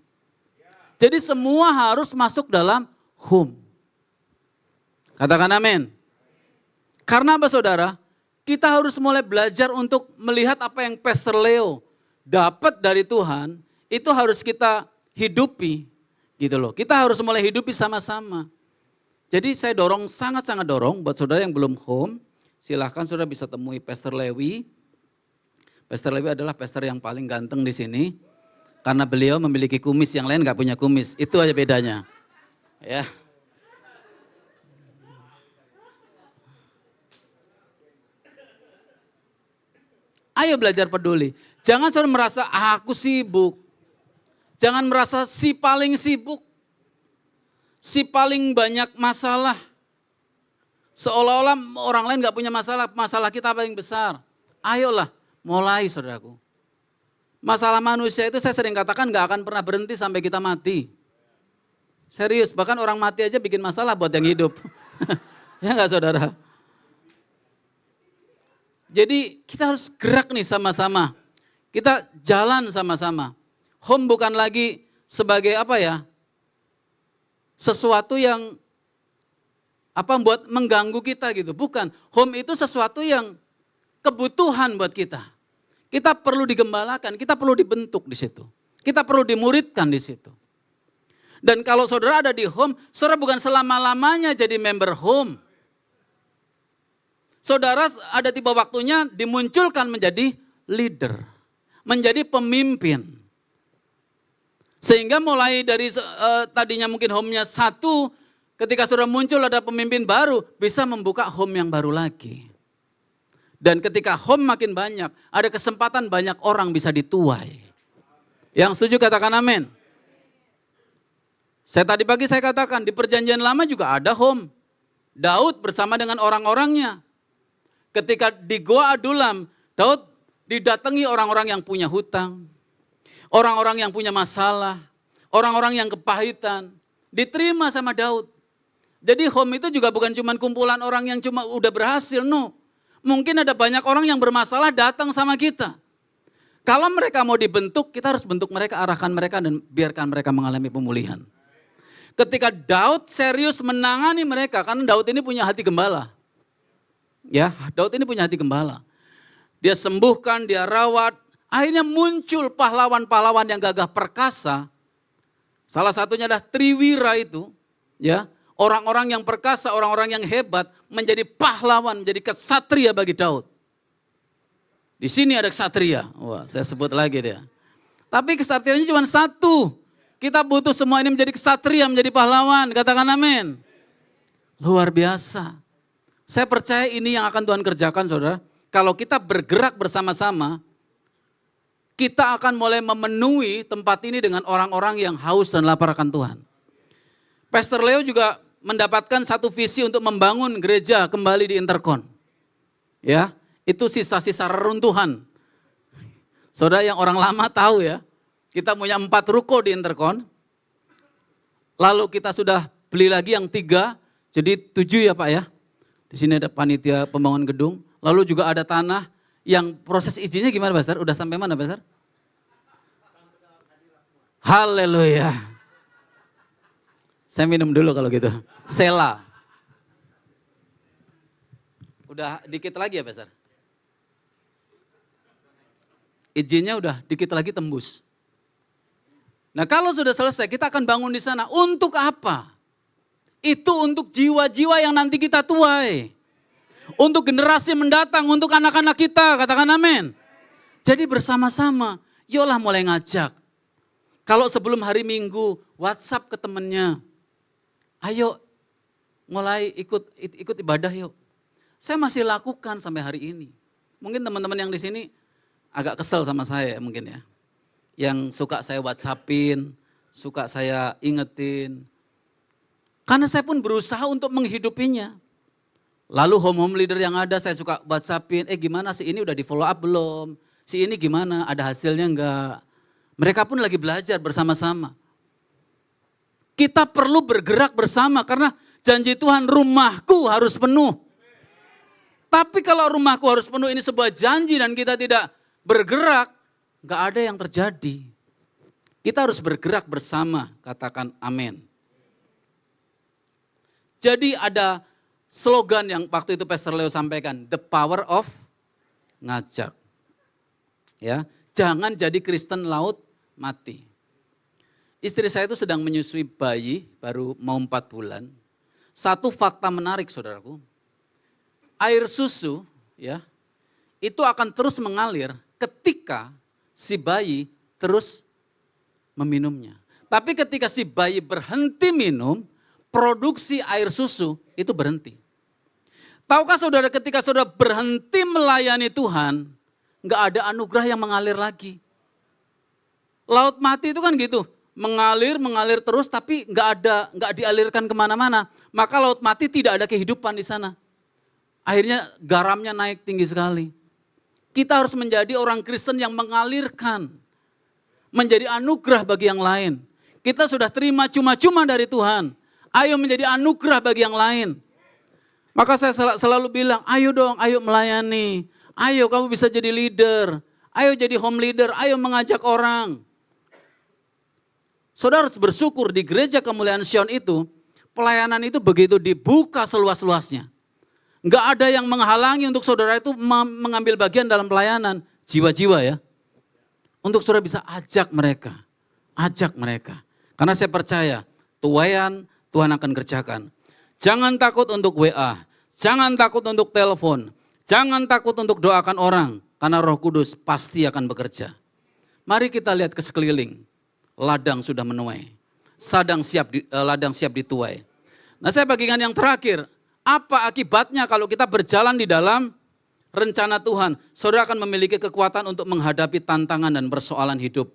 Jadi semua harus masuk dalam home. Katakan amin. Karena apa saudara? Kita harus mulai belajar untuk melihat apa yang Pastor Leo dapat dari Tuhan, itu harus kita hidupi, gitu loh. Kita harus mulai hidupi sama-sama. Jadi saya dorong, sangat-sangat dorong buat saudara yang belum home, silahkan saudara bisa temui Pastor Lewi. Pastor Lewi adalah pastor yang paling ganteng di sini, karena beliau memiliki kumis, yang lain gak punya kumis, itu aja bedanya. Ya. Ayo belajar peduli. Jangan selalu merasa aku sibuk. Jangan merasa si paling sibuk. Si paling banyak masalah. Seolah-olah orang lain gak punya masalah. Masalah kita paling besar. Ayolah mulai saudaraku. Masalah manusia itu saya sering katakan gak akan pernah berhenti sampai kita mati. Serius, bahkan orang mati aja bikin masalah buat yang hidup. Ya gak saudara? Jadi kita harus gerak nih sama-sama. Kita jalan sama-sama. Home bukan lagi sebagai apa ya? Sesuatu yang buat mengganggu kita gitu. Bukan. Home itu sesuatu yang kebutuhan buat kita. Kita perlu digembalakan, kita perlu dibentuk di situ. Kita perlu dimuridkan di situ. Dan kalau saudara ada di home, saudara bukan selama-lamanya jadi member home. Saudara ada tiba waktunya dimunculkan menjadi leader, menjadi pemimpin. Sehingga mulai dari tadinya mungkin home-nya satu, ketika saudara muncul ada pemimpin baru, bisa membuka home yang baru lagi. Dan ketika home makin banyak, ada kesempatan banyak orang bisa dituai. Yang setuju katakan amin. Tadi pagi saya katakan di perjanjian lama juga ada home. Daud bersama dengan orang-orangnya. Ketika di Goa Adulam, Daud didatangi orang-orang yang punya hutang, orang-orang yang punya masalah, orang-orang yang kepahitan, diterima sama Daud. Jadi home itu juga bukan cuma kumpulan orang yang cuma udah berhasil, no. Mungkin ada banyak orang yang bermasalah datang sama kita. Kalau mereka mau dibentuk, kita harus bentuk mereka, arahkan mereka dan biarkan mereka mengalami pemulihan. Ketika Daud serius menangani mereka, karena Daud ini punya hati gembala. Ya, Daud ini punya hati gembala. Dia sembuhkan, dia rawat. Akhirnya muncul pahlawan-pahlawan yang gagah perkasa. Salah satunya adalah Triwira itu. Ya, orang-orang yang perkasa, orang-orang yang hebat menjadi pahlawan, menjadi kesatria bagi Daud. Di sini ada kesatria. Wah, saya sebut lagi dia. Tapi kesatrianya cuma satu. Kita butuh semua ini menjadi kesatria, menjadi pahlawan. Katakan amin. Luar biasa. Saya percaya ini yang akan Tuhan kerjakan saudara. Kalau kita bergerak bersama-sama, kita akan mulai memenuhi tempat ini dengan orang-orang yang haus dan lapar akan Tuhan. Pastor Leo juga mendapatkan satu visi untuk membangun gereja kembali di Intercon. Ya, itu sisa-sisa reruntuhan. Saudara yang orang lama tahu ya, kita punya 4 ruko di Intercon. Lalu kita sudah beli lagi yang 3, jadi 7 ya Pak ya. Di sini ada panitia pembangunan gedung, lalu juga ada tanah yang proses izinnya gimana Pastor? Udah sampai mana Pastor? Haleluya. Saya minum dulu kalau gitu. Sela. Udah dikit lagi ya Pastor? Izinnya udah dikit lagi tembus. Nah kalau sudah selesai kita akan bangun di sana. Untuk apa? Itu untuk jiwa-jiwa yang nanti kita tuai. Untuk generasi mendatang, untuk anak-anak kita, katakan amin. Jadi bersama-sama, yolah mulai ngajak. Kalau sebelum hari Minggu, WhatsApp ke temennya. Ayo mulai ikut ibadah yuk. Saya masih lakukan sampai hari ini. Mungkin teman-teman yang di sini agak kesel sama saya mungkin ya. Yang suka saya WhatsAppin, suka saya ingetin. Karena saya pun berusaha untuk menghidupinya. Lalu home leader yang ada saya suka WhatsAppin, gimana sih ini udah di follow up belum? Si ini gimana, ada hasilnya enggak? Mereka pun lagi belajar bersama-sama. Kita perlu bergerak bersama karena janji Tuhan rumahku harus penuh. Tapi kalau rumahku harus penuh ini sebuah janji dan kita tidak bergerak, enggak ada yang terjadi. Kita harus bergerak bersama, katakan amin. Jadi ada slogan yang waktu itu Pastor Leo sampaikan, the power of ngajak. Ya, jangan jadi Kristen laut mati. Istri saya itu sedang menyusui bayi, baru mau 4 bulan. Satu fakta menarik saudaraku, air susu ya itu akan terus mengalir ketika si bayi terus meminumnya. Tapi ketika si bayi berhenti minum, produksi air susu itu berhenti. Tahukah saudara ketika saudara berhenti melayani Tuhan, nggak ada anugerah yang mengalir lagi. Laut mati itu kan gitu, mengalir terus tapi nggak dialirkan kemana-mana. Maka laut mati tidak ada kehidupan di sana. Akhirnya garamnya naik tinggi sekali. Kita harus menjadi orang Kristen yang mengalirkan, menjadi anugerah bagi yang lain. Kita sudah terima cuma-cuma dari Tuhan. Ayo menjadi anugerah bagi yang lain. Maka saya selalu bilang, ayo dong, ayo melayani. Ayo kamu bisa jadi leader. Ayo jadi home leader, ayo mengajak orang. Saudara harus bersyukur di gereja Kemuliaan Sion itu, pelayanan itu begitu dibuka seluas-luasnya. Enggak ada yang menghalangi untuk saudara itu mengambil bagian dalam pelayanan. Jiwa-jiwa ya. Untuk saudara bisa ajak mereka. Ajak mereka. Karena saya percaya, tuayan Tuhan akan kerjakan. Jangan takut untuk WA, jangan takut untuk telepon, jangan takut untuk doakan orang, karena Roh Kudus pasti akan bekerja. Mari kita lihat ke sekeliling, ladang sudah menuai, ladang siap dituai. Nah saya bagikan yang terakhir, apa akibatnya kalau kita berjalan di dalam rencana Tuhan? Saudara akan memiliki kekuatan untuk menghadapi tantangan dan persoalan hidup.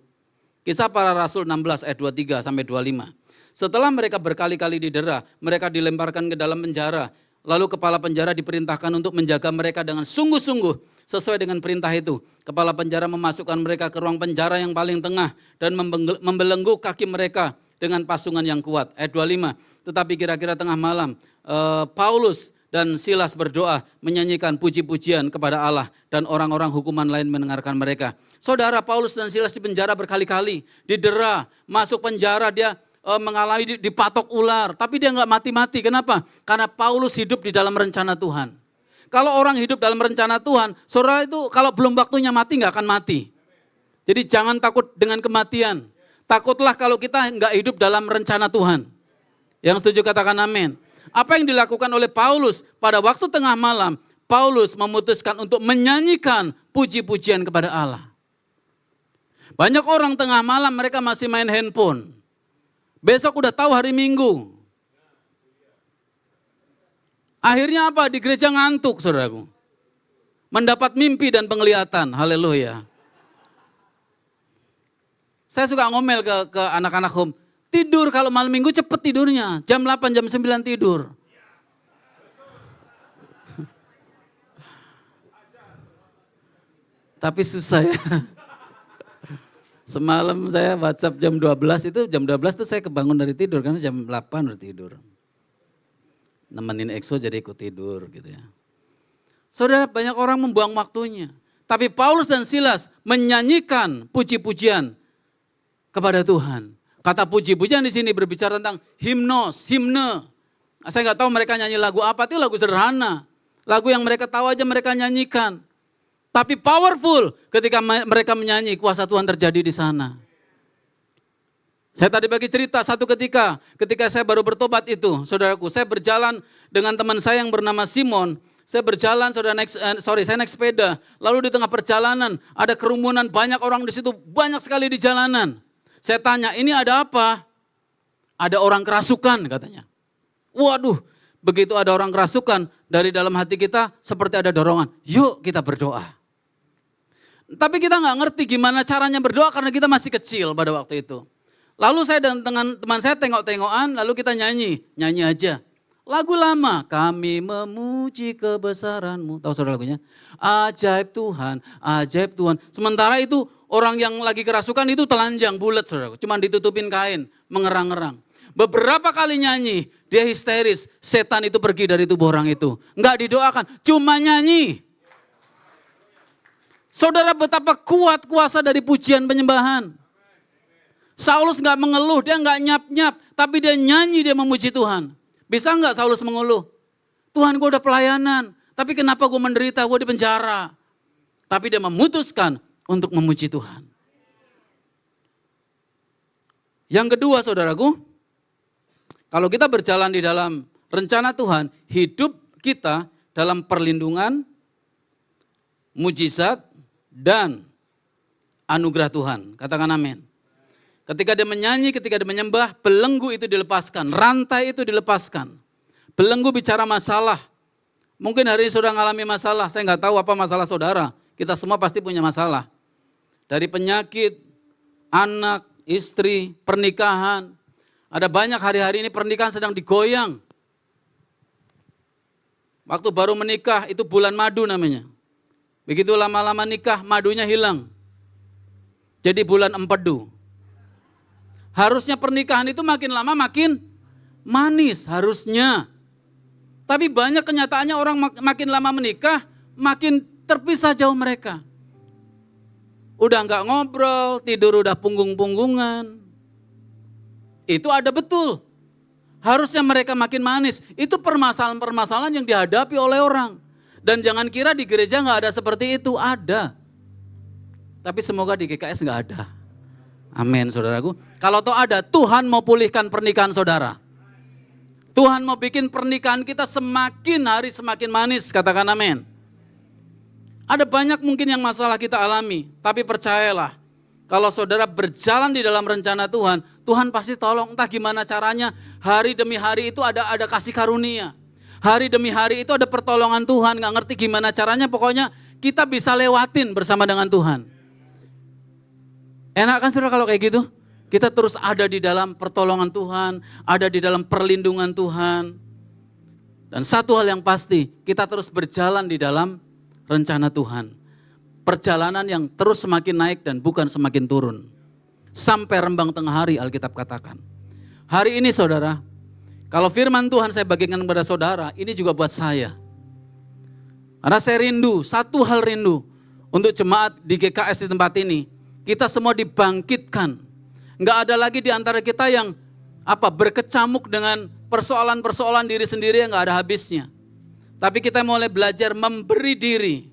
Kisah Para Rasul 16 ayat 23 sampai 25. Setelah mereka berkali-kali didera, mereka dilemparkan ke dalam penjara. Lalu kepala penjara diperintahkan untuk menjaga mereka dengan sungguh-sungguh sesuai dengan perintah itu. Kepala penjara memasukkan mereka ke ruang penjara yang paling tengah dan membelenggu kaki mereka dengan pasungan yang kuat. Ayat 25, tetapi kira-kira tengah malam Paulus dan Silas berdoa menyanyikan puji-pujian kepada Allah dan orang-orang hukuman lain mendengarkan mereka. Saudara, Paulus dan Silas di penjara berkali-kali, didera, masuk penjara dia mengalami dipatok ular, tapi dia nggak mati-mati. Kenapa? Karena Paulus hidup di dalam rencana Tuhan. Kalau orang hidup dalam rencana Tuhan, saudara itu kalau belum waktunya mati nggak akan mati. Jadi jangan takut dengan kematian. Takutlah kalau kita nggak hidup dalam rencana Tuhan. Yang setuju katakan amin. Apa yang dilakukan oleh Paulus pada waktu tengah malam, Paulus memutuskan untuk menyanyikan puji-pujian kepada Allah. Banyak orang tengah malam mereka masih main handphone. Besok udah tahu hari Minggu. Akhirnya apa? Di gereja ngantuk, saudaraku. Mendapat mimpi dan penglihatan. Haleluya. Saya suka ngomel ke anak-anak home. Tidur kalau malam Minggu cepet tidurnya. Jam 8, jam 9 tidur. Tapi susah ya. Semalam saya WhatsApp jam 12 itu, jam 12 itu saya kebangun dari tidur karena jam 8 udah tidur. Nemenin EXO jadi ikut tidur gitu ya. Saudara, banyak orang membuang waktunya. Tapi Paulus dan Silas menyanyikan puji-pujian kepada Tuhan. Kata puji-pujian di sini berbicara tentang himne. Saya nggak tahu mereka nyanyi lagu apa, itu lagu sederhana. Lagu yang mereka tahu aja mereka nyanyikan. Tapi powerful ketika mereka menyanyi, kuasa Tuhan terjadi di sana. Saya tadi bagi cerita satu ketika saya baru bertobat itu, saudaraku, saya berjalan dengan teman saya yang bernama Simon. Saya berjalan, saya naik sepeda. Lalu di tengah perjalanan ada kerumunan, banyak orang di situ, banyak sekali di jalanan. Saya tanya, ini ada apa? Ada orang kerasukan katanya. Waduh, begitu ada orang kerasukan, dari dalam hati kita seperti ada dorongan. Yuk kita berdoa. Tapi kita nggak ngerti gimana caranya berdoa karena kita masih kecil pada waktu itu. Lalu saya dan teman saya tengok-tengokan, lalu kita nyanyi aja. Lagu lama, kami memuji kebesaran-Mu. Tahu saudara lagunya? Ajaib Tuhan, ajaib Tuhan. Sementara itu orang yang lagi kerasukan itu telanjang, bulat saudara. Cuma ditutupin kain, mengerang-ngerang. Beberapa kali nyanyi, dia histeris. Setan itu pergi dari tubuh orang itu. Enggak didoakan, cuma nyanyi. Saudara, betapa kuat kuasa dari pujian penyembahan. Saulus enggak mengeluh, dia enggak nyap-nyap. Tapi dia nyanyi, dia memuji Tuhan. Bisa enggak Saulus mengeluh? Tuhan, gue udah pelayanan, tapi kenapa gue menderita, gue di penjara. Tapi dia memutuskan untuk memuji Tuhan. Yang kedua saudaraku, kalau kita berjalan di dalam rencana Tuhan, hidup kita dalam perlindungan, mujizat, dan anugerah Tuhan. Katakan amin. Ketika dia menyanyi, ketika dia menyembah, belenggu itu dilepaskan, rantai itu dilepaskan. Belenggu bicara masalah. Mungkin hari ini saudara mengalami masalah, saya nggak tahu apa masalah saudara. Kita semua pasti punya masalah. Dari penyakit, anak, istri, pernikahan. Ada banyak hari-hari ini pernikahan sedang digoyang. Waktu baru menikah itu bulan madu namanya. Begitu lama-lama nikah, madunya hilang. Jadi bulan empedu. Harusnya pernikahan itu makin lama makin manis, harusnya. Tapi banyak kenyataannya orang makin lama menikah, makin terpisah jauh mereka. Udah nggak ngobrol, tidur udah punggung-punggungan. Itu ada betul. Harusnya mereka makin manis. Itu permasalahan-permasalahan yang dihadapi oleh orang. Dan jangan kira di gereja nggak ada seperti itu, ada. Tapi semoga di GKS nggak ada. Amin saudaraku. Kalau toh ada, Tuhan mau pulihkan pernikahan saudara. Tuhan mau bikin pernikahan kita semakin hari semakin manis, katakan amin. Ada banyak mungkin yang masalah kita alami, tapi percayalah, kalau saudara berjalan di dalam rencana Tuhan, Tuhan pasti tolong. Entah gimana caranya, hari demi hari itu ada kasih karunia. Hari demi hari itu ada pertolongan Tuhan, gak ngerti gimana caranya, pokoknya kita bisa lewatin bersama dengan Tuhan. Enak kan saudara kalau kayak gitu? Kita terus ada di dalam pertolongan Tuhan, ada di dalam perlindungan Tuhan. Dan satu hal yang pasti, kita terus berjalan di dalam rencana Tuhan. Perjalanan yang terus semakin naik dan bukan semakin turun. Sampai rembang tengah hari Alkitab katakan. Hari ini saudara, kalau firman Tuhan saya bagikan kepada saudara, ini juga buat saya. Karena saya rindu, satu hal rindu untuk jemaat di GKS di tempat ini. Kita semua dibangkitkan. Enggak ada lagi di antara kita yang berkecamuk dengan persoalan-persoalan diri sendiri yang enggak ada habisnya. Tapi kita mulai belajar memberi diri,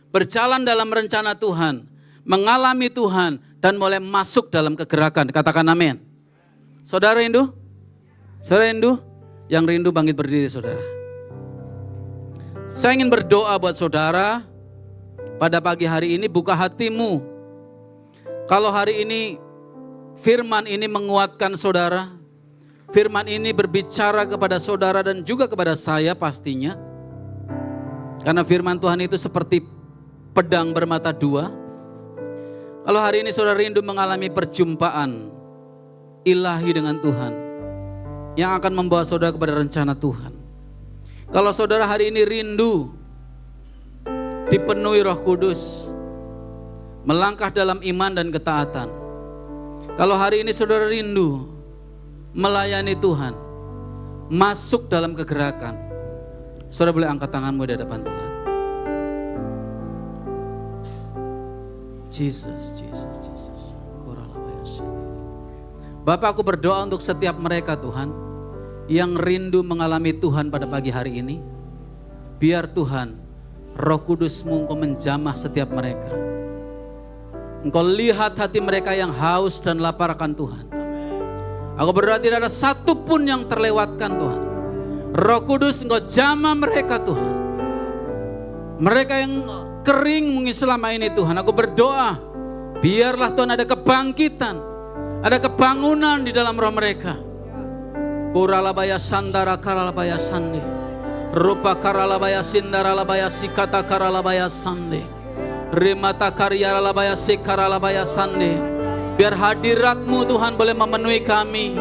berjalan dalam rencana Tuhan, mengalami Tuhan, dan mulai masuk dalam kegerakan. Katakan amin. Saudara rindu? Saudara rindu? Yang rindu bangkit berdiri saudara. Saya ingin berdoa buat saudara, pada pagi hari ini buka hatimu. Kalau hari ini firman ini menguatkan saudara, firman ini berbicara kepada saudara dan juga kepada saya pastinya. Karena firman Tuhan itu seperti pedang bermata dua. Kalau hari ini saudara rindu mengalami perjumpaan ilahi dengan Tuhan, yang akan membawa saudara kepada rencana Tuhan. Kalau saudara hari ini rindu dipenuhi Roh Kudus, melangkah dalam iman dan ketaatan. Kalau hari ini saudara rindu melayani Tuhan, masuk dalam kegerakan, saudara boleh angkat tanganmu di hadapan Tuhan. Jesus. Bapak, aku berdoa untuk setiap mereka Tuhan, yang rindu mengalami Tuhan pada pagi hari ini. Biar Tuhan, Roh Kudus-Mu Engkau menjamah setiap mereka. Engkau lihat hati mereka yang haus dan lapar akan Tuhan. Aku berdoa tidak ada satu pun yang terlewatkan Tuhan. Roh Kudus Engkau jamah mereka Tuhan. Mereka yang kering mungkin selama ini Tuhan, aku berdoa, biarlah Tuhan ada kebangkitan, ada kebangunan di dalam roh mereka. Kuralabaya sandara karalabaya sande, rupa karalabaya sindara labaya sikata karalabaya sande, remata karya labaya sikaralabaya sande. Biar hadirat-Mu Tuhan boleh memenuhi kami.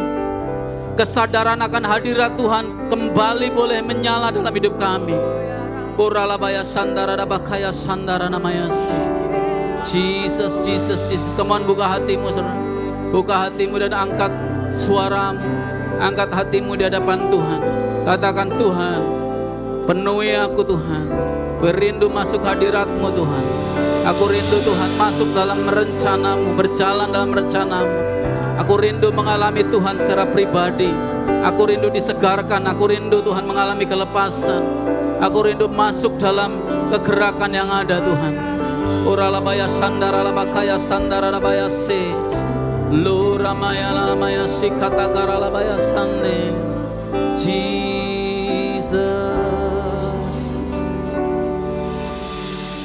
Kesadaran akan hadirat Tuhan kembali boleh menyala dalam hidup kami. Kuralabaya sandara dabakaya sandara namanya si. Jesus, Jesus, Jesus. Come on, buka hatimu, saudara. Buka hatimu dan angkat suaramu. Angkat hatimu di hadapan Tuhan. Katakan, Tuhan, penuhi aku Tuhan. Aku rindu masuk hadirat-Mu Tuhan. Aku rindu Tuhan masuk dalam rencana-Mu, berjalan dalam rencana-Mu. Aku rindu mengalami Tuhan secara pribadi. Aku rindu disegarkan. Aku rindu Tuhan mengalami kelepasan. Aku rindu masuk dalam kegerakan yang ada Tuhan. Uralabaya sandara labakaya sandara labaya se. Luramaya lamaya si katakara labaya sande. Jesus.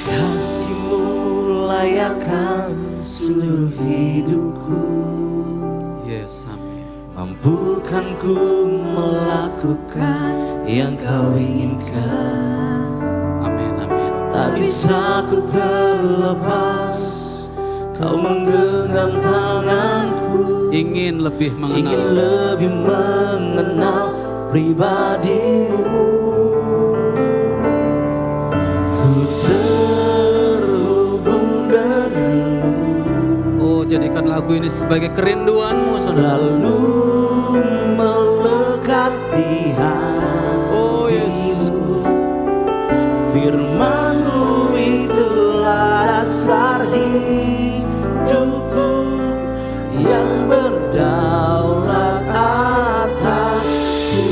Kasih-Mu layakkan seluruh hidupku. Yes, amin. Mampukan ku melakukan yang Kau inginkan. Amin, amin. Tak bisa ku terlepas, Kau menggenggam tanganku. Ingin lebih Ingin mengenal. lebih mengenal pribadi-Mu. Ku terhubung denganmu. Oh, jadikan lagu ini sebagai kerinduanmu. Selalu melekat di hatimu. Oh, yes. Firman-Mu itulah dasar hidupku yang berdaulat atasku.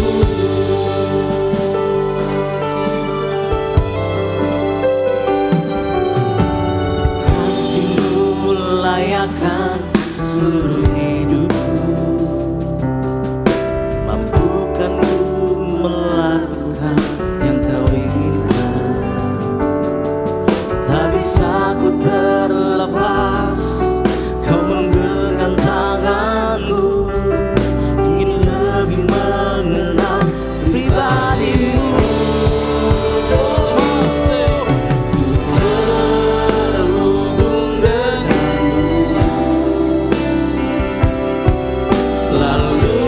Kasih-Mu layakkan seluruh hidupku. Mampukan ku melakukan yang Kau inginkan. Tak bisa ku terlepas, Kau menggenggam tanganku. Ingin lebih mengenal pribadi-Mu. Terhubung denganmu. Selalu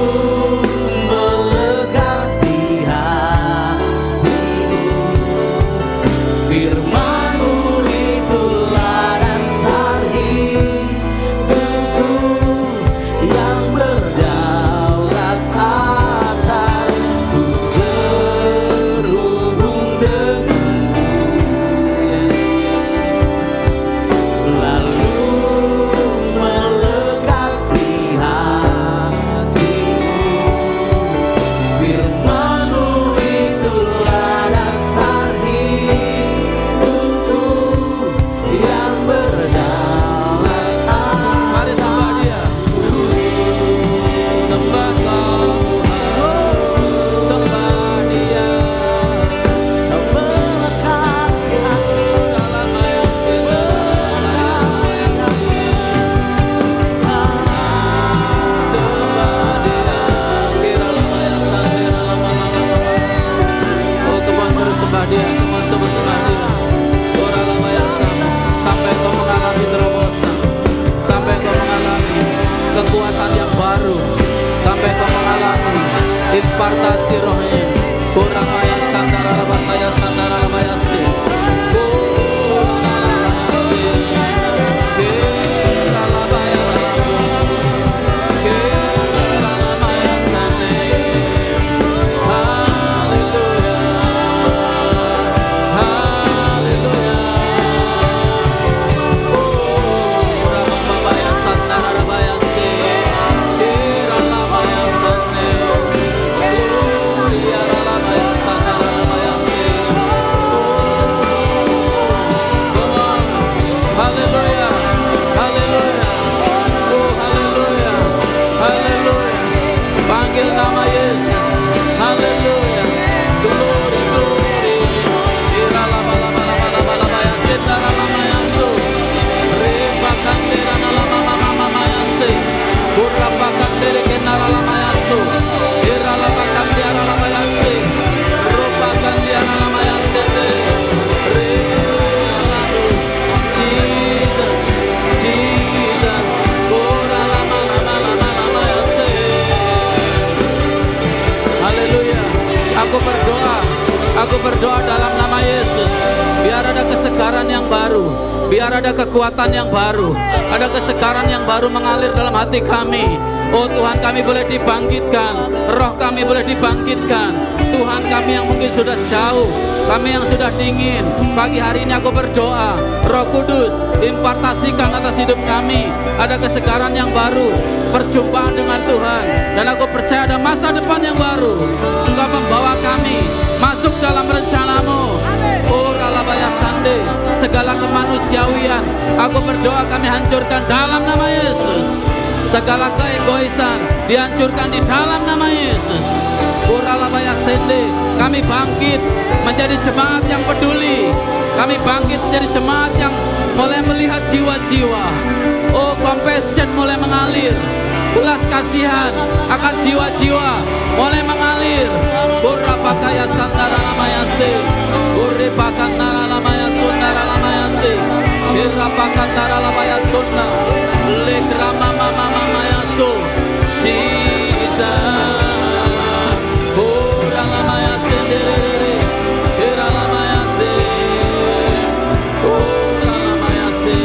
melekat di hatimu. Firman-Mu itulah dasar hidupku yang berdaulat atas. Ku terhubung berdoa dalam nama Yesus. Biar ada kesegaran yang baru, biar ada kekuatan yang baru, ada kesegaran yang baru mengalir dalam hati kami. Oh Tuhan, kami boleh dibangkitkan, roh kami boleh dibangkitkan. Tuhan, kami yang mungkin sudah jauh, kami yang sudah dingin, pagi hari ini aku berdoa, Roh Kudus impartasikan atas hidup kami. Ada kesegaran yang baru, perjumpaan dengan Tuhan. Dan aku percaya ada masa depan yang baru. Engkau membawa kami masuk dalam rencanamu. Oh Ralabaya Sande, segala kemanusiawian, aku berdoa kami hancurkan dalam nama Yesus. Segala keegoisan dihancurkan di dalam nama Yesus. Uralabaya Sende, kami bangkit menjadi jemaat yang peduli. Kami bangkit menjadi jemaat yang mulai melihat jiwa-jiwa. Oh, compassion mulai mengalir. Belas kasihan akan jiwa-jiwa mulai mengalir. Urapakaya santara lamaya se. Uripakantara lamaya sundara lamaya se. Irapakantara lamaya sunda. Lekrama mama mama yaso. Jesus. Ora lamaya sendere. Era lamaya se. Ora lamaya se.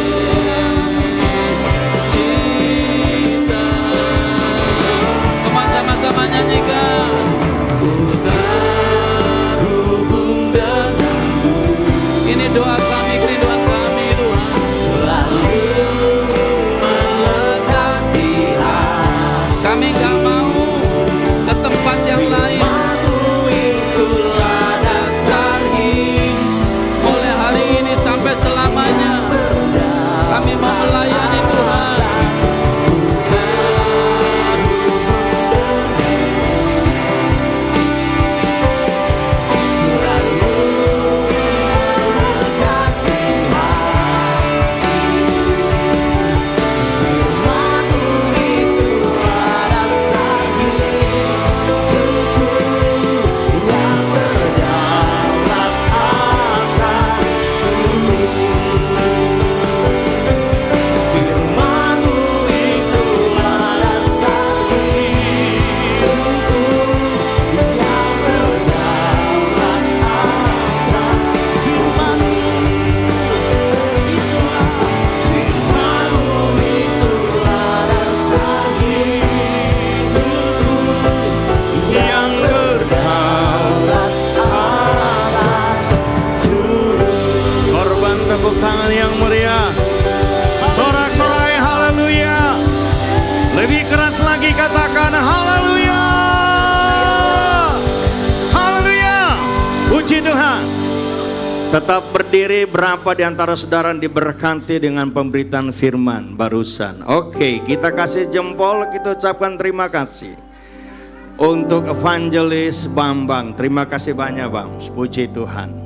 Jesus. Sama-sama nyanyikan. Ku terhubung denganmu. Ini doa kami, kerinduan kami Tuhan. Selalu kami gak mau ke tempat yang lain. Itulah dasar hidup. Mulai hari ini sampai selamanya kami mau melayani Tuhan. Tepuk tangan yang meriah, sorak-sorai haleluya. Lebih keras lagi katakan haleluya. Haleluya. Puji Tuhan. Tetap berdiri. Berapa di antara saudara diberkati dengan pemberitaan firman barusan? Oke, kita kasih jempol, kita ucapkan terima kasih untuk Evangelis Bambang. Terima kasih banyak Bang. Puji Tuhan.